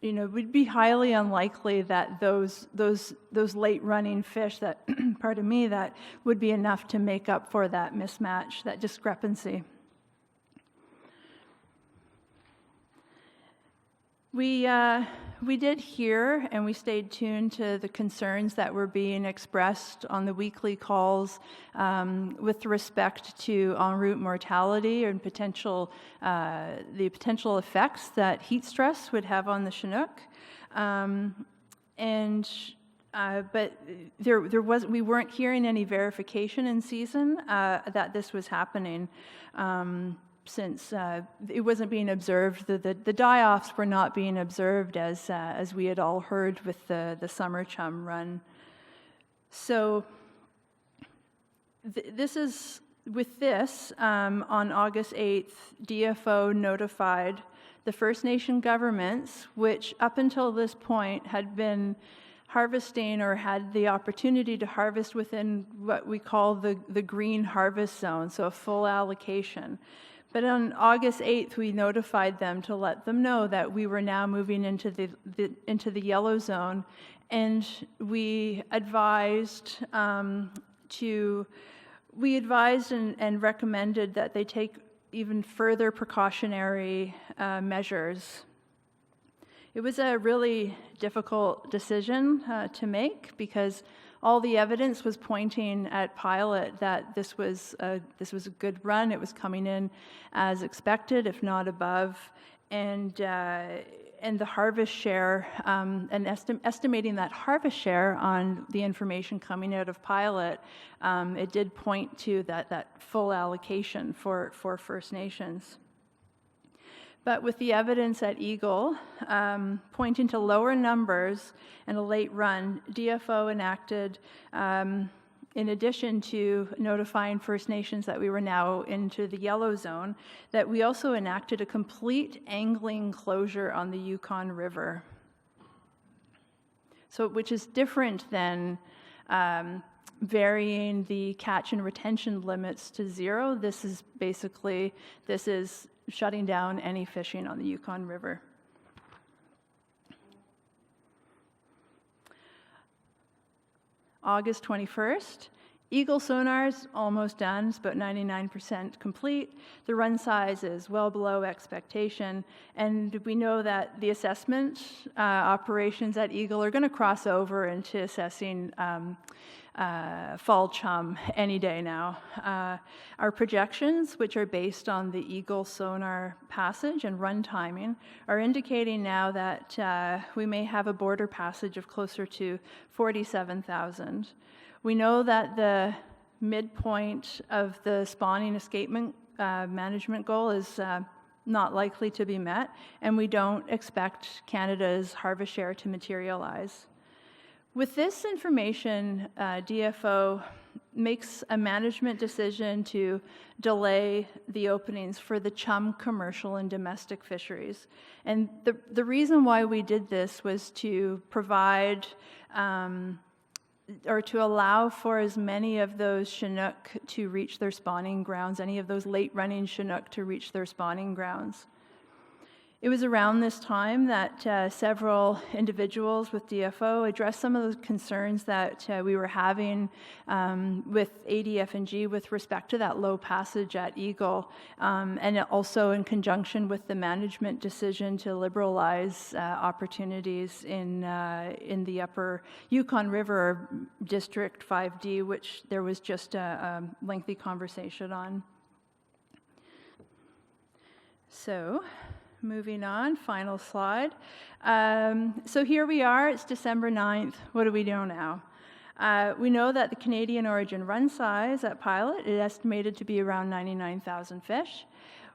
would be highly unlikely that those late running fish that, pardon me, that would be enough to make up for that mismatch, that discrepancy. We did hear and we stayed tuned to the concerns that were being expressed on the weekly calls with respect to en route mortality and the potential effects that heat stress would have on the Chinook. But we weren't hearing any verification in season that this was happening. Since it wasn't being observed, the die-offs were not being observed as we had all heard with the summer chum run. So on August 8th, DFO notified the First Nation governments, which up until this point had been harvesting or had the opportunity to harvest within what we call the green harvest zone, so a full allocation. But on August 8th, we notified them to let them know that we were now moving into the yellow zone, and we advised and recommended that they take even further precautionary measures. It was a really difficult decision to make because all the evidence was pointing at Pilot that this was a good run. It was coming in as expected, if not above, and the harvest share and estimating that harvest share on the information coming out of Pilot, it did point to that full allocation for First Nations. But with the evidence at Eagle pointing to lower numbers and a late run, DFO enacted, in addition to notifying First Nations that we were now into the yellow zone, that we also enacted a complete angling closure on the Yukon River. So, which is different than varying the catch and retention limits to 0. This is shutting down any fishing on the Yukon River. August 21st, Eagle Sonar's almost done, it's about 99% complete. The run size is well below expectation, and we know that the assessment operations at Eagle are going to cross over into assessing fall chum any day now. Our projections, which are based on the Eagle Sonar passage and run timing, are indicating now that we may have a border passage of closer to 47,000. We know that the midpoint of the spawning escapement management goal is not likely to be met, and we don't expect Canada's harvest share to materialize. With this information, DFO makes a management decision to delay the openings for the chum commercial and domestic fisheries. And the reason why we did this was to provide or to allow for as many of those Chinook to reach their spawning grounds, any of those late running Chinook to reach their spawning grounds. It was around this time that several individuals with DFO addressed some of the concerns that we were having with ADF&G with respect to that low passage at Eagle, and also in conjunction with the management decision to liberalize opportunities in the upper Yukon River District 5D, which there was just a lengthy conversation on. So, moving on, final slide. So here we are, it's December 9th. What do we know now? We know that the Canadian origin run size at Pilot is estimated to be around 99,000 fish.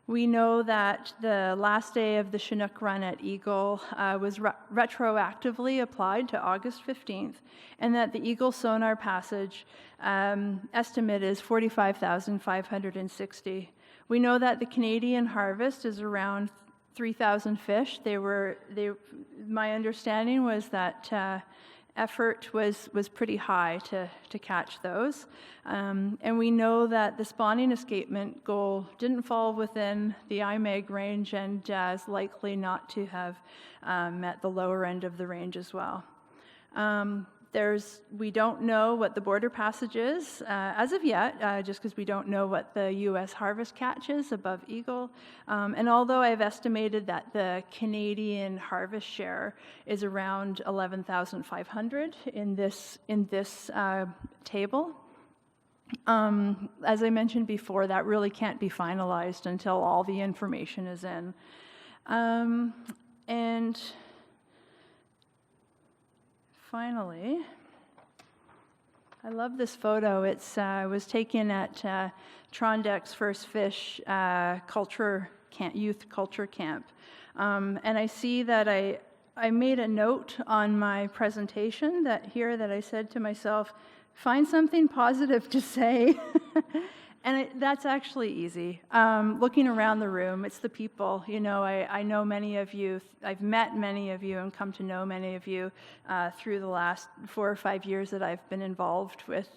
We know that the last day of the Chinook run at Eagle was retroactively applied to August 15th, and that the Eagle Sonar passage estimate is 45,560. We know that the Canadian harvest is around 3,000 fish. My understanding was that effort was pretty high to catch those. And we know that the spawning escapement goal didn't fall within the IMEG range and is likely not to have met the lower end of the range as well. We don't know what the border passage is as of yet, just because we don't know what the U.S. harvest catch is above Eagle. And although I've estimated that the Canadian harvest share is around 11,500 in this table, as I mentioned before, that really can't be finalized until all the information is in. And finally, I love this photo. It was taken at Trondek's First Fish youth culture camp. And I see that I made a note on my presentation that I said to myself, find something positive to say. And that's actually easy. Looking around the room, it's the people. You know, I know many of you. I've met many of you and come to know many of you through the last 4 or 5 years that I've been involved with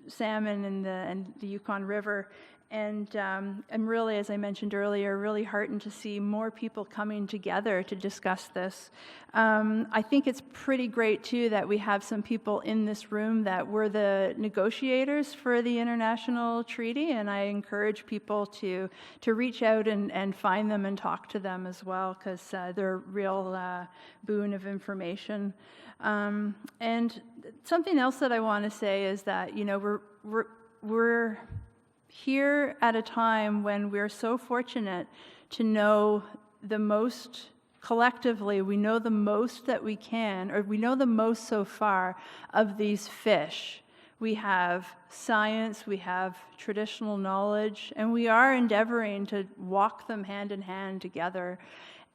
salmon and the Yukon River. And I'm really, as I mentioned earlier, really heartened to see more people coming together to discuss this. I think it's pretty great, too, that we have some people in this room that were the negotiators for the international treaty, and I encourage people to reach out and find them and talk to them as well, because they're a real boon of information. And something else that I want to say is that, you know, we're here at a time when we're so fortunate to know the most collectively, we know the most that we can, or we know the most so far of these fish. We have science, we have traditional knowledge, and we are endeavoring to walk them hand in hand together.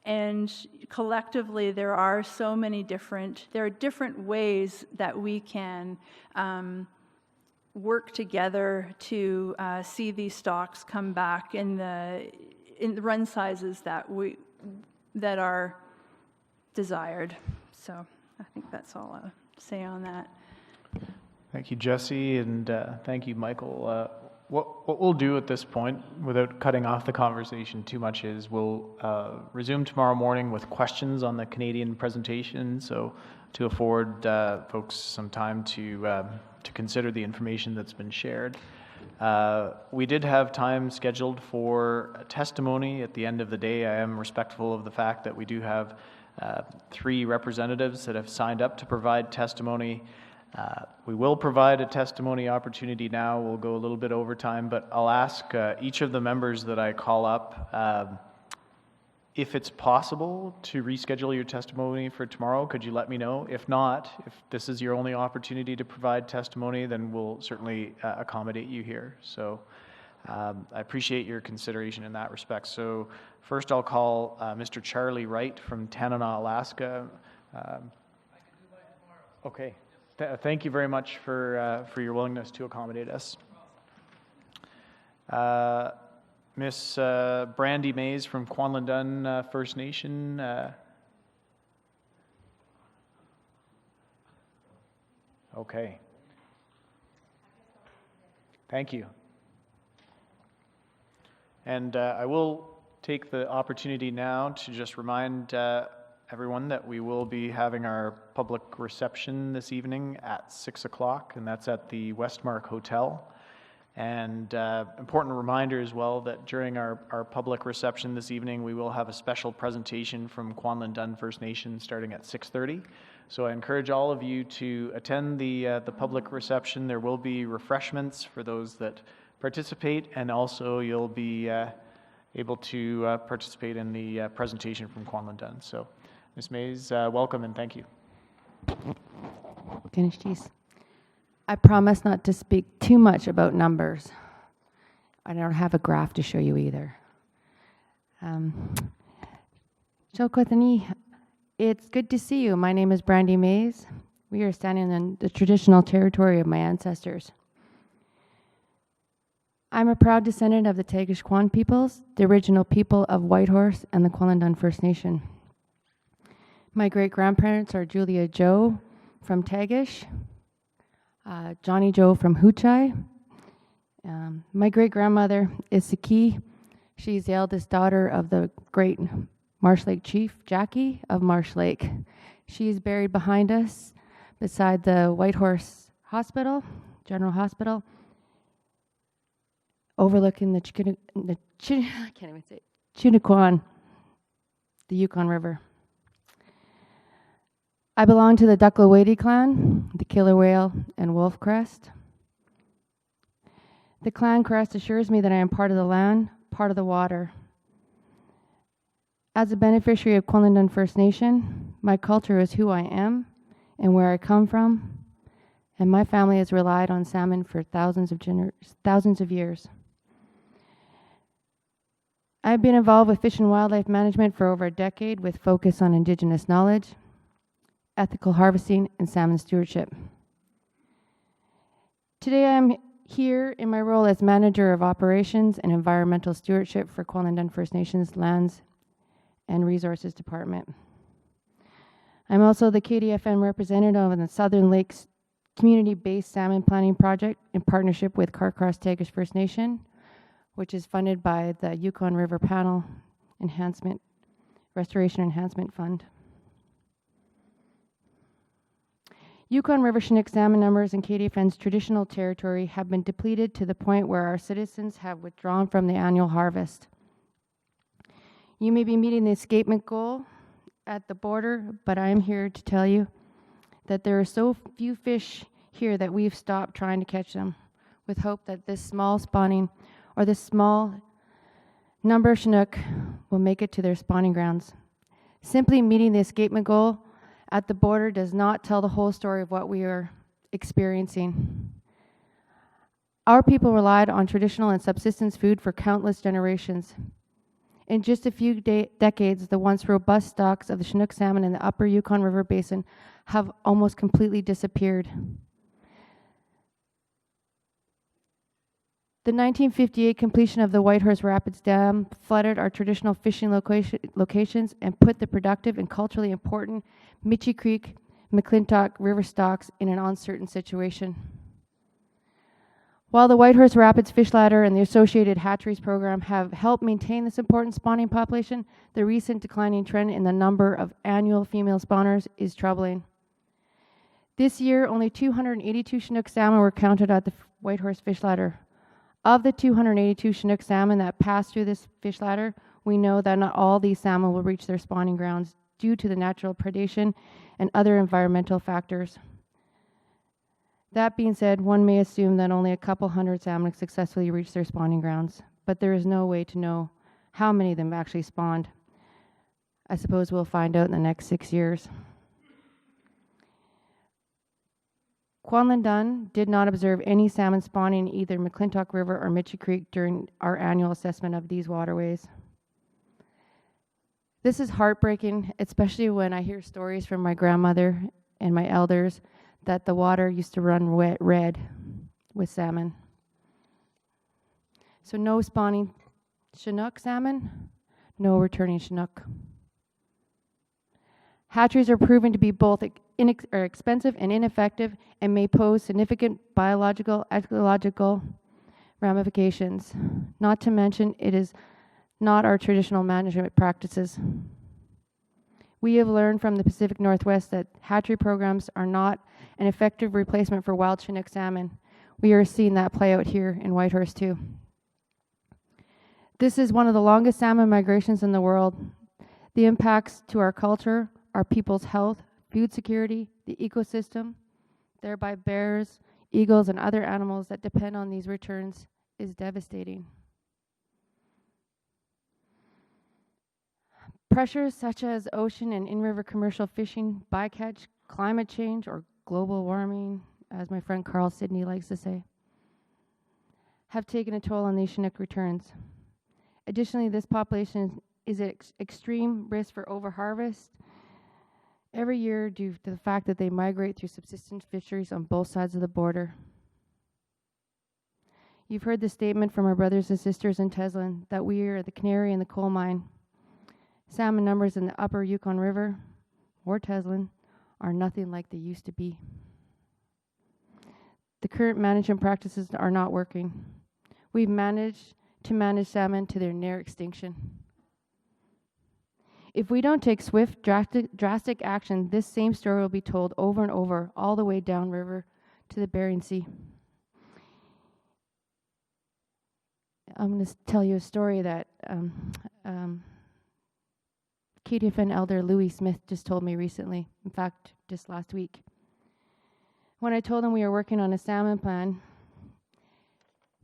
And collectively, there are different ways that we can work together to see these stocks come back in the run sizes that are desired. So I think that's all I'll say on that. Thank you, Jesse, and thank you, Michael. What we'll do at this point, without cutting off the conversation too much, is we'll resume tomorrow morning with questions on the Canadian presentation, so to afford folks some time to consider the information that's been shared. We did have time scheduled for testimony at the end of the day. I am respectful of the fact that we do have 3 representatives that have signed up to provide testimony. We will provide a testimony opportunity now. We'll go a little bit over time, but I'll ask each of the members that I call up if it's possible to reschedule your testimony for tomorrow. Could you let me know? If not, if this is your only opportunity to provide testimony, then we'll certainly accommodate you here. So I appreciate your consideration in that respect. So first I'll call Mr. Charlie Wright from Tanana, Alaska. Okay. Thank you very much for your willingness to accommodate us. Miss Brandy Mays from Kwanlin First Nation. Okay. Thank you. And I will take the opportunity now to just remind everyone that we will be having our public reception this evening at 6 o'clock, and that's at the Westmark Hotel. And important reminder as well that during our public reception this evening, we will have a special presentation from Kwanlin First Nation starting at 6:30. So I encourage all of you to attend the public reception. There will be refreshments for those that participate, and also you'll be able to participate in the presentation from Kwanlin. So Ms. Mays, welcome and thank you. Finish these. I promise not to speak too much about numbers. I don't have a graph to show you either. Chokotani, it's good to see you. My name is Brandy Mays. We are standing in the traditional territory of my ancestors. I'm a proud descendant of the Tagish-Kwan peoples, the original people of Whitehorse and the Kwanlin First Nation. My great-grandparents are Julia Joe from Tagish, Johnny Joe from Huchai. My great-grandmother is Saki. She's the eldest daughter of the great Marsh Lake chief, Jackie of Marsh Lake. She's buried behind us beside the Whitehorse Hospital, General Hospital, overlooking the Chinook, the Yukon River. I belong to the Ducklawady clan, the Killer Whale and Wolf Crest. The clan crest assures me that I am part of the land, part of the water. As a beneficiary of Kwanlin First Nation, my culture is who I am and where I come from, and my family has relied on salmon for thousands of years. I've been involved with fish and wildlife management for over a decade with focus on Indigenous knowledge, ethical harvesting, and salmon stewardship. Today I'm here in my role as Manager of Operations and Environmental Stewardship for Kwanlin First Nations Lands and Resources Department. I'm also the KDFN representative of the Southern Lakes Community-Based Salmon Planning Project in partnership with Carcross Tagish First Nation, which is funded by the Yukon River Panel Restoration Enhancement Fund. Yukon River Chinook salmon numbers in KDFN's traditional territory have been depleted to the point where our citizens have withdrawn from the annual harvest. You may be meeting the escapement goal at the border, but I am here to tell you that there are so few fish here that we've stopped trying to catch them, with hope that this small spawning or this small number of Chinook will make it to their spawning grounds. Simply meeting the escapement goal at the border does not tell the whole story of what we are experiencing. Our people relied on traditional and subsistence food for countless generations. In just a few decades, the once robust stocks of the Chinook salmon in the upper Yukon River Basin have almost completely disappeared. The 1958 completion of the Whitehorse Rapids Dam flooded our traditional fishing locations and put the productive and culturally important Mitchie Creek, McClintock River stocks in an uncertain situation. While the Whitehorse Rapids Fish Ladder and the associated hatcheries program have helped maintain this important spawning population, the recent declining trend in the number of annual female spawners is troubling. This year, only 282 Chinook salmon were counted at the Whitehorse Fish Ladder. Of the 282 Chinook salmon that pass through this fish ladder, we know that not all these salmon will reach their spawning grounds due to the natural predation and other environmental factors. That being said, one may assume that only a couple hundred salmon successfully reach their spawning grounds, but there is no way to know how many of them actually spawned. I suppose we'll find out in the next 6 years. Kwanlin did not observe any salmon spawning in either McClintock River or Mitchie Creek during our annual assessment of these waterways. This is heartbreaking, especially when I hear stories from my grandmother and my elders that the water used to run red with salmon. So no spawning Chinook salmon, no returning Chinook. Hatcheries are proven to be both expensive and ineffective and may pose significant biological, ecological ramifications. Not to mention, it is not our traditional management practices. We have learned from the Pacific Northwest that hatchery programs are not an effective replacement for wild Chinook salmon. We are seeing that play out here in Whitehorse too. This is one of the longest salmon migrations in the world. The impacts to our culture, our people's health, food security, the ecosystem, thereby bears, eagles, and other animals that depend on these returns is devastating. Pressures such as ocean and in-river commercial fishing, bycatch, climate change, or global warming, as my friend Carl Sidney likes to say, have taken a toll on these Chinook returns. Additionally, this population is at extreme risk for overharvest every year due to the fact that they migrate through subsistence fisheries on both sides of the border. You've heard the statement from our brothers and sisters in Teslin that we are the canary in the coal mine. Salmon numbers in the upper Yukon River, or Teslin, are nothing like they used to be. The current management practices are not working. We've managed to manage salmon to their near extinction. If we don't take swift, drastic action, this same story will be told over and over, all the way downriver to the Bering Sea. I'm going to tell you a story that KDFN Elder Louis Smith just told me recently, in fact, just last week. When I told him we were working on a salmon plan,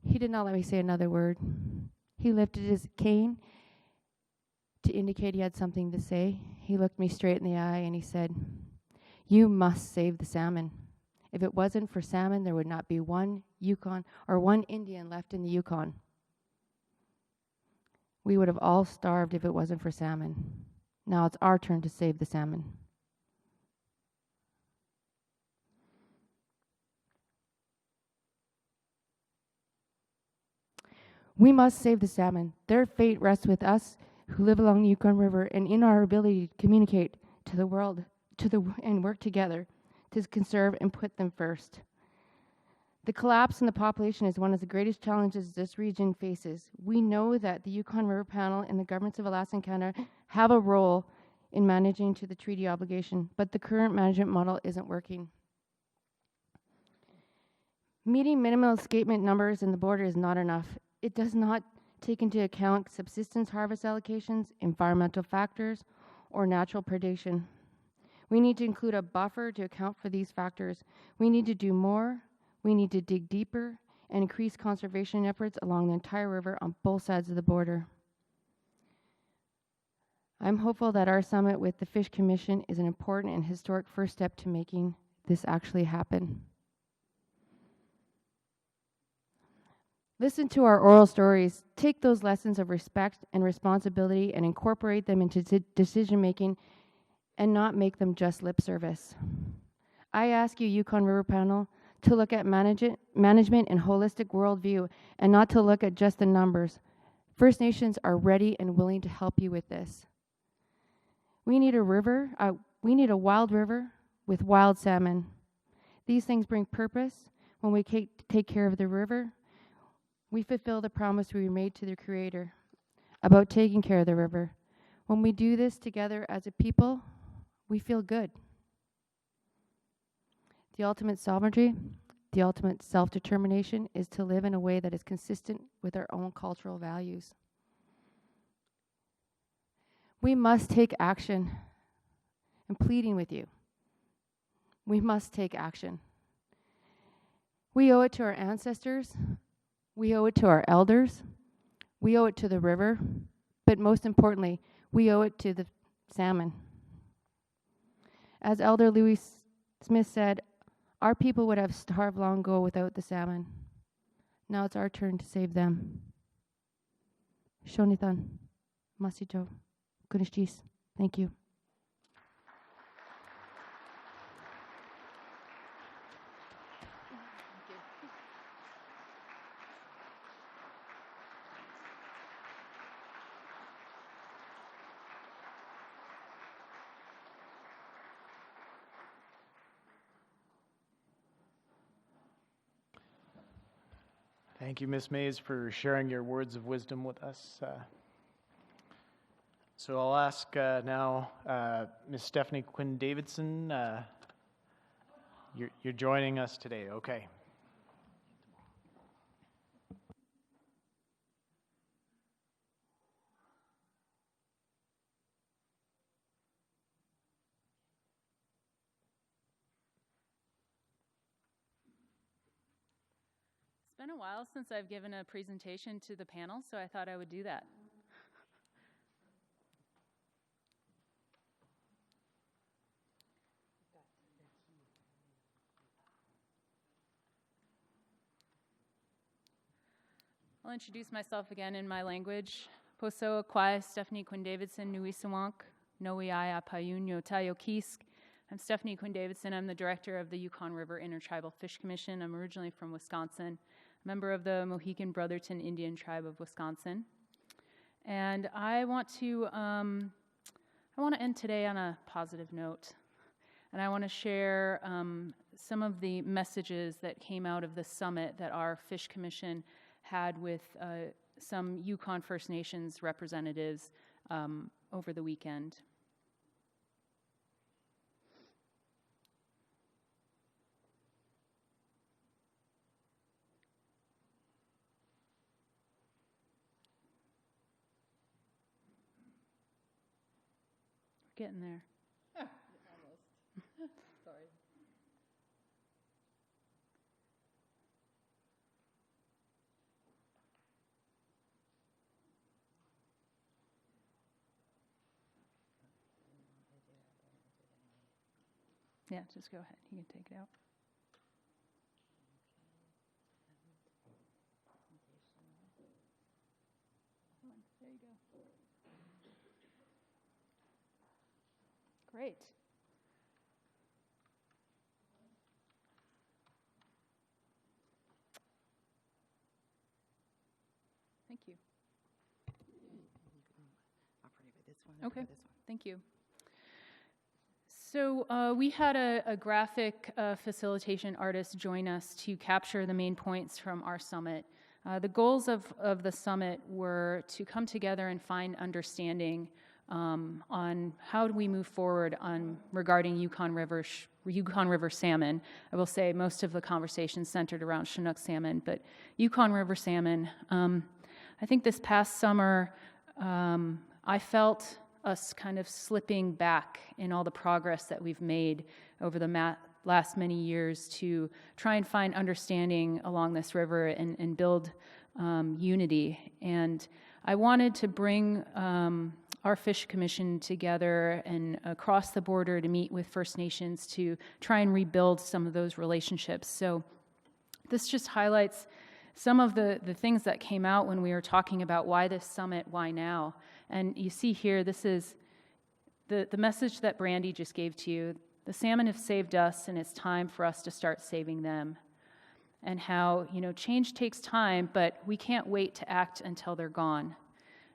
he did not let me say another word. He lifted his cane to indicate he had something to say. He looked me straight in the eye and he said, "You must save the salmon. If it wasn't for salmon, there would not be one Yukon or one Indian left in the Yukon. We would have all starved if it wasn't for salmon. Now it's our turn to save the salmon." We must save the salmon. Their fate rests with us who live along the Yukon River and in our ability to communicate to the world and work together to conserve and put them first. The collapse in the population is one of the greatest challenges this region faces. We know that the Yukon River Panel and the governments of Alaska and Canada have a role in managing to the treaty obligation, but the current management model isn't working. Meeting minimum escapement numbers in the border is not enough. It does not take into account subsistence harvest allocations, environmental factors, or natural predation. We need to include a buffer to account for these factors. We need to do more. We need to dig deeper and increase conservation efforts along the entire river on both sides of the border. I'm hopeful that our summit with the Fish Commission is an important and historic first step to making this actually happen. Listen to our oral stories. Take those lessons of respect and responsibility and incorporate them into decision making and not make them just lip service. I ask you, Yukon River Panel, to look at management and holistic worldview and not to look at just the numbers. First Nations are ready and willing to help you with this. We need a wild river with wild salmon. These things bring purpose. When we take care of the river, we fulfill the promise we made to the Creator about taking care of the river. When we do this together as a people, we feel good. The ultimate sovereignty, the ultimate self-determination is to live in a way that is consistent with our own cultural values. We must take action. I'm pleading with you. We must take action. We owe it to our ancestors. We owe it to our elders. We owe it to the river. But most importantly, we owe it to the salmon. As Elder Louis Smith said, our people would have starved long ago without the salmon. Now it's our turn to save them. Shonithan, Masijo, Kunishtis. Thank you. Thank you, Ms. Mays, for sharing your words of wisdom with us. So I'll ask now Ms. Stephanie Quinn-Davidson. You're joining us today. Okay. It's been a while since I've given a presentation to the panel, so I thought I would do that. I'll introduce myself again in my language. Poso Kwai Stephanie Quinn-Davidson Nuisawank Noiai Apayunyo Tayo Kisk. I'm Stephanie Quinn-Davidson. I'm the director of the Yukon River Intertribal Fish Commission. I'm originally from Wisconsin, member of the Mohican Brotherton Indian Tribe of Wisconsin. And I want to end today on a positive note. And I want to share some of the messages that came out of the summit that our Fish Commission had with some Yukon First Nations representatives over the weekend. We're getting there. Almost. Sorry. Yeah, just go ahead. You can take it out. There you go. Great. Thank you. Okay, thank you. So we had a graphic facilitation artist join us to capture the main points from our summit. The goals of the summit were to come together and find understanding on how do we move forward regarding Yukon River salmon. I will say most of the conversation centered around Chinook salmon, but Yukon River salmon. I think this past summer, I felt us kind of slipping back in all the progress that we've made over the last many years to try and find understanding along this river and build unity. And I wanted to bring our Fish Commission together and across the border to meet with First Nations to try and rebuild some of those relationships. So this just highlights some of the things that came out when we were talking about why this summit, why now. And you see here, this is the message that Brandy just gave to you. The salmon have saved us, and it's time for us to start saving them. And how, change takes time, but we can't wait to act until they're gone.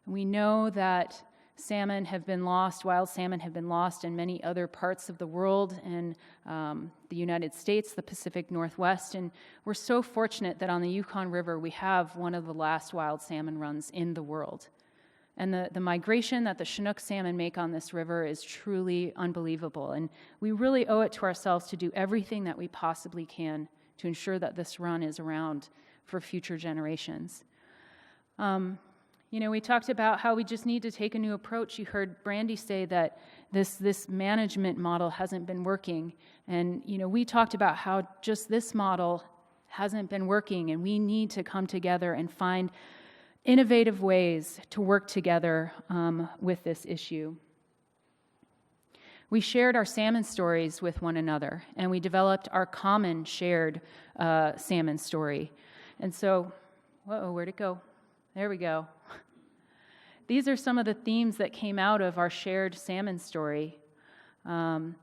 And we know that salmon have been lost, wild salmon have been lost in many other parts of the world, in the United States, the Pacific Northwest, and we're so fortunate that on the Yukon River we have one of the last wild salmon runs in the world. And the migration that the Chinook salmon make on this river is truly unbelievable, and we really owe it to ourselves to do everything that we possibly can to ensure that this run is around for future generations. We talked about how we just need to take a new approach. You heard Brandy say that this management model hasn't been working. And, we talked about how just this model hasn't been working, and we need to come together and find innovative ways to work together with this issue. We shared our salmon stories with one another, and we developed our common shared salmon story. And so, where'd it go? There we go. These are some of the themes that came out of our shared salmon story. And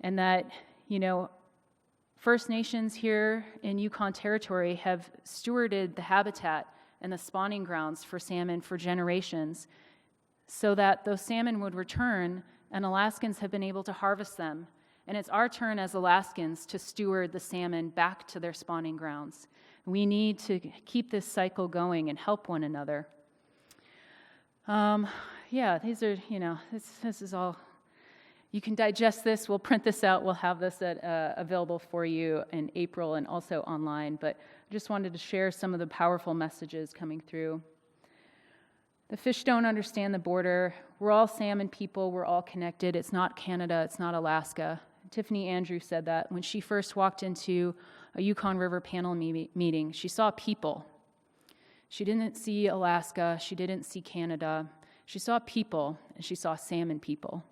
that, First Nations here in Yukon Territory have stewarded the habitat and the spawning grounds for salmon for generations so that those salmon would return, and Alaskans have been able to harvest them. And it's our turn as Alaskans to steward the salmon back to their spawning grounds. We need to keep this cycle going and help one another. yeah, these are, this is all, you can digest this. We'll print this out. We'll have this available for you in April and also online. But I just wanted to share some of the powerful messages coming through. The fish don't understand the border. We're all salmon people. We're all connected. It's not Canada. It's not Alaska. Tiffany Andrew said that when she first walked into a Yukon River panel meeting. She saw people. She didn't see Alaska. She didn't see Canada. She saw people, and she saw salmon people.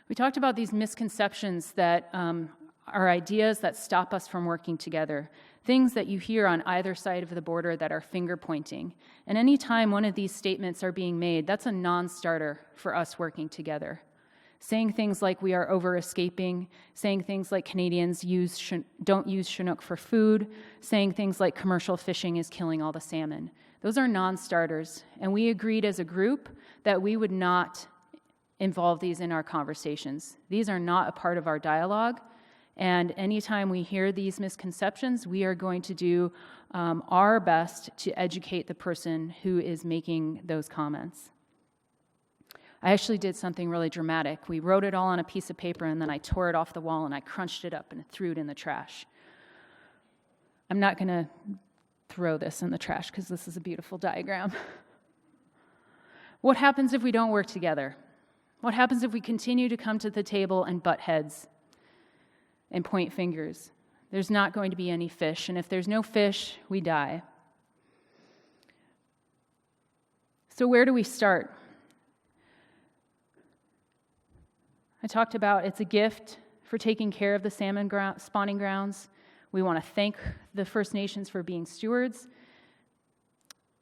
We talked about these misconceptions that are ideas that stop us from working together, things that you hear on either side of the border that are finger-pointing. And any time one of these statements are being made, that's a non-starter for us working together. Saying things like we are over-escaping, saying things like Canadians don't use Chinook for food, saying things like commercial fishing is killing all the salmon. Those are non-starters, and we agreed as a group that we would not involve these in our conversations. These are not a part of our dialogue, and anytime we hear these misconceptions, we are going to do our best to educate the person who is making those comments. I actually did something really dramatic. We wrote it all on a piece of paper, and then I tore it off the wall, and I crunched it up and threw it in the trash. I'm not going to throw this in the trash because this is a beautiful diagram. What happens if we don't work together? What happens if we continue to come to the table and butt heads and point fingers? There's not going to be any fish, and if there's no fish, we die. So where do we start? I talked about it's a gift for taking care of the salmon spawning grounds. We want to thank the First Nations for being stewards.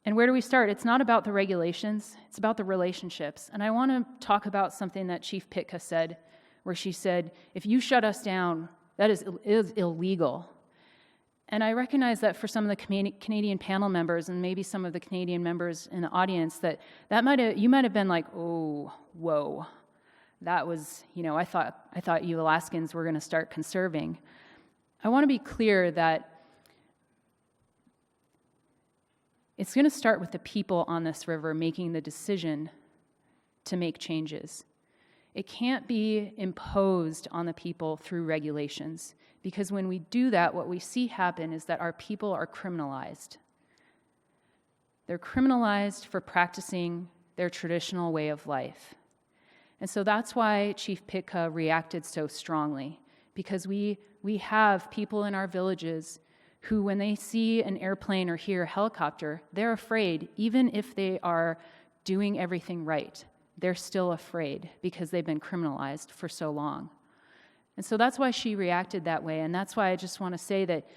And where do we start? It's not about the regulations, it's about the relationships. And I want to talk about something that Chief Pitka said, where she said, if you shut us down, that is illegal. And I recognize that for some of the Canadian panel members and maybe some of the Canadian members in the audience, you might have been like, oh, whoa. That was, I thought you Alaskans were going to start conserving. I want to be clear that it's going to start with the people on this river making the decision to make changes. It can't be imposed on the people through regulations, because when we do that, what we see happen is that our people are criminalized. They're criminalized for practicing their traditional way of life. And so that's why Chief Pitka reacted so strongly, because we have people in our villages who, when they see an airplane or hear a helicopter, they're afraid, even if they are doing everything right. They're still afraid because they've been criminalized for so long. And so that's why she reacted that way, and that's why I just want to say that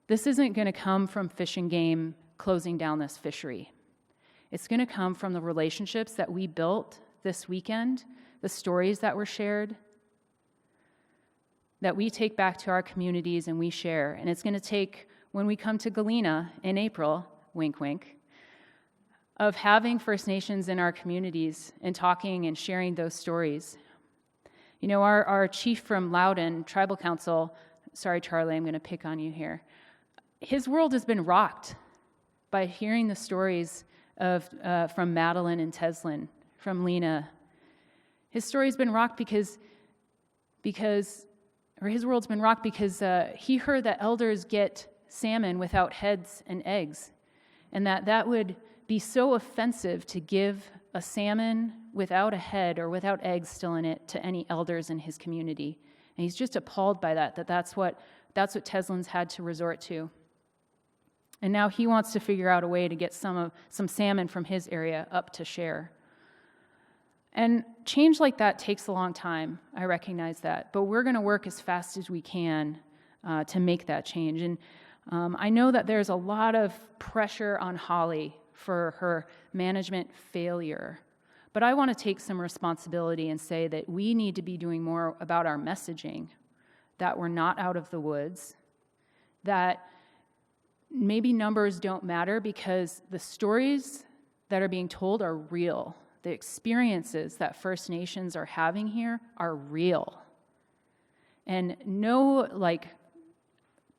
this isn't going to come from Fish and Game closing down this fishery. It's going to come from the relationships that we built this weekend, the stories that were shared, that we take back to our communities and we share. And it's going to take, when we come to Galena in April, wink, wink, of having First Nations in our communities and talking and sharing those stories. Our chief from Loudon Tribal Council, sorry, Charlie, I'm going to pick on you here. His world has been rocked by hearing the stories from Madeline and Teslin, from Lena. His story's been rocked because his world's been rocked because he heard that elders get salmon without heads and eggs, and that would be so offensive to give a salmon without a head or without eggs still in it to any elders in his community. And he's just appalled by that's what Teslin's had to resort to. And now he wants to figure out a way to get some salmon from his area up to share. And change like that takes a long time, I recognize that, but we're going to work as fast as we can to make that change. And I know that there's a lot of pressure on Holly for her management failure, but I want to take some responsibility and say that we need to be doing more about our messaging, that we're not out of the woods, that maybe numbers don't matter because the stories that are being told are real. The experiences that First Nations are having here are real. And no,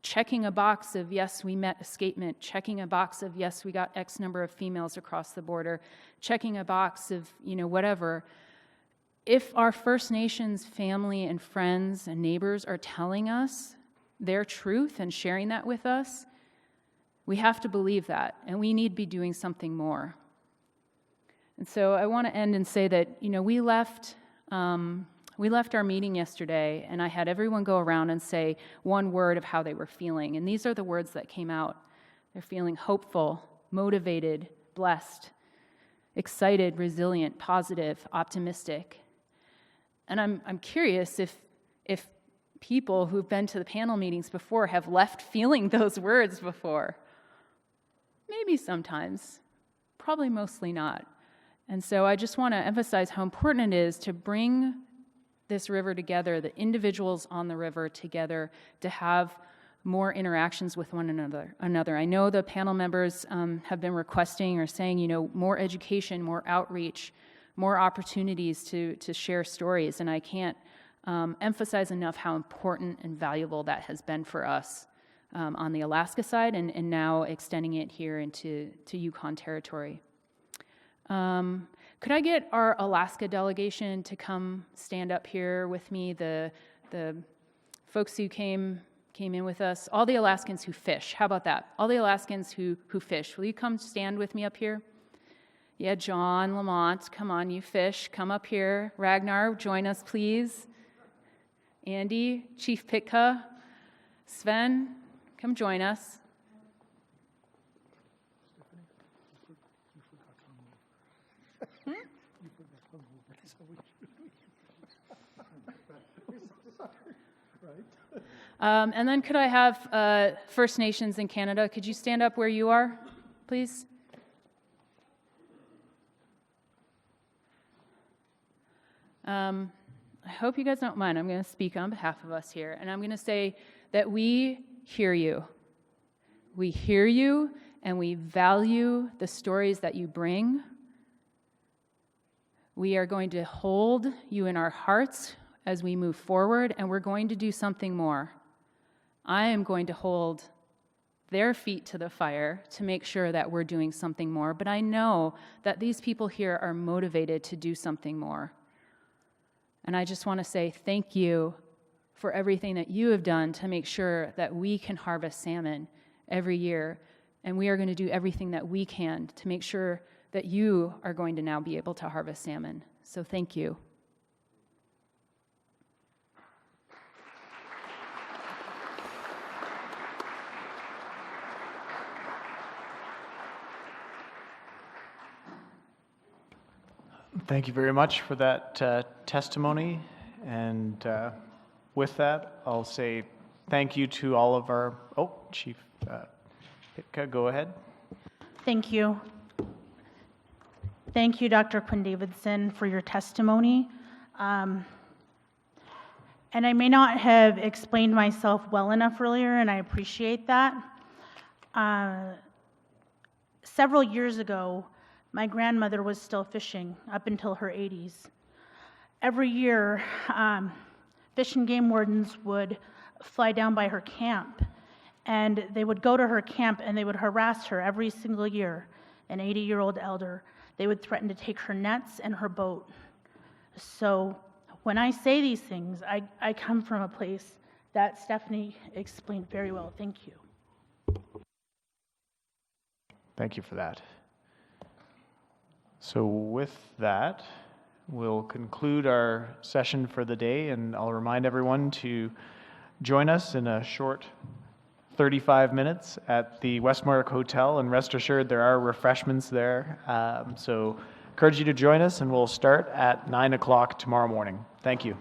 checking a box of, yes, we met escapement, checking a box of, yes, we got X number of females across the border, checking a box of, whatever. If our First Nations family and friends and neighbors are telling us their truth and sharing that with us, we have to believe that, and we need to be doing something more. And so I want to end and say that, we left our meeting yesterday, and I had everyone go around and say one word of how they were feeling. And these are the words that came out. They're feeling hopeful, motivated, blessed, excited, resilient, positive, optimistic. And I'm curious if people who've been to the panel meetings before have left feeling those words before. Maybe sometimes, probably mostly not. And so I just want to emphasize how important it is to bring this river together, the individuals on the river together, to have more interactions with one another. I know the panel members have been requesting or saying, more education, more outreach, more opportunities to share stories, and I can't emphasize enough how important and valuable that has been for us on the Alaska side, and now extending it here into Yukon territory. Could I get our Alaska delegation to come stand up here with me? The folks who came in with us, all the Alaskans who fish. How about that? All the Alaskans who fish. Will you come stand with me up here? Yeah, John, Lamont, come on, you fish. Come up here. Ragnar, join us, please. Andy, Chief Pitka, Sven, come join us. And then could I have First Nations in Canada, could you stand up where you are, please? I hope you guys don't mind. I'm going to speak on behalf of us here, and I'm going to say that we hear you. We hear you, and we value the stories that you bring. We are going to hold you in our hearts as we move forward, and we're going to do something more. I am going to hold their feet to the fire to make sure that we're doing something more, but I know that these people here are motivated to do something more. And I just want to say thank you for everything that you have done to make sure that we can harvest salmon every year, and we are going to do everything that we can to make sure that you are going to now be able to harvest salmon. So thank you. Thank you very much for that testimony. And with that, I'll say thank you to all of our, Chief Pitka, go ahead. Thank you. Thank you, Dr. Quinn-Davidson, for your testimony. And I may not have explained myself well enough earlier, and I appreciate that. Several years ago, my grandmother was still fishing up until her 80s. Every year, Fish and Game wardens would fly down by her camp, and they would go to her camp and they would harass her every single year, an 80-year-old elder. They would threaten to take her nets and her boat. So when I say these things, I come from a place that Stephanie explained very well. Thank you. Thank you for that. So with that, we'll conclude our session for the day, and I'll remind everyone to join us in a short 35 minutes at the Westmark Hotel, and rest assured there are refreshments there. So encourage you to join us, and we'll start at 9 o'clock tomorrow morning. Thank you.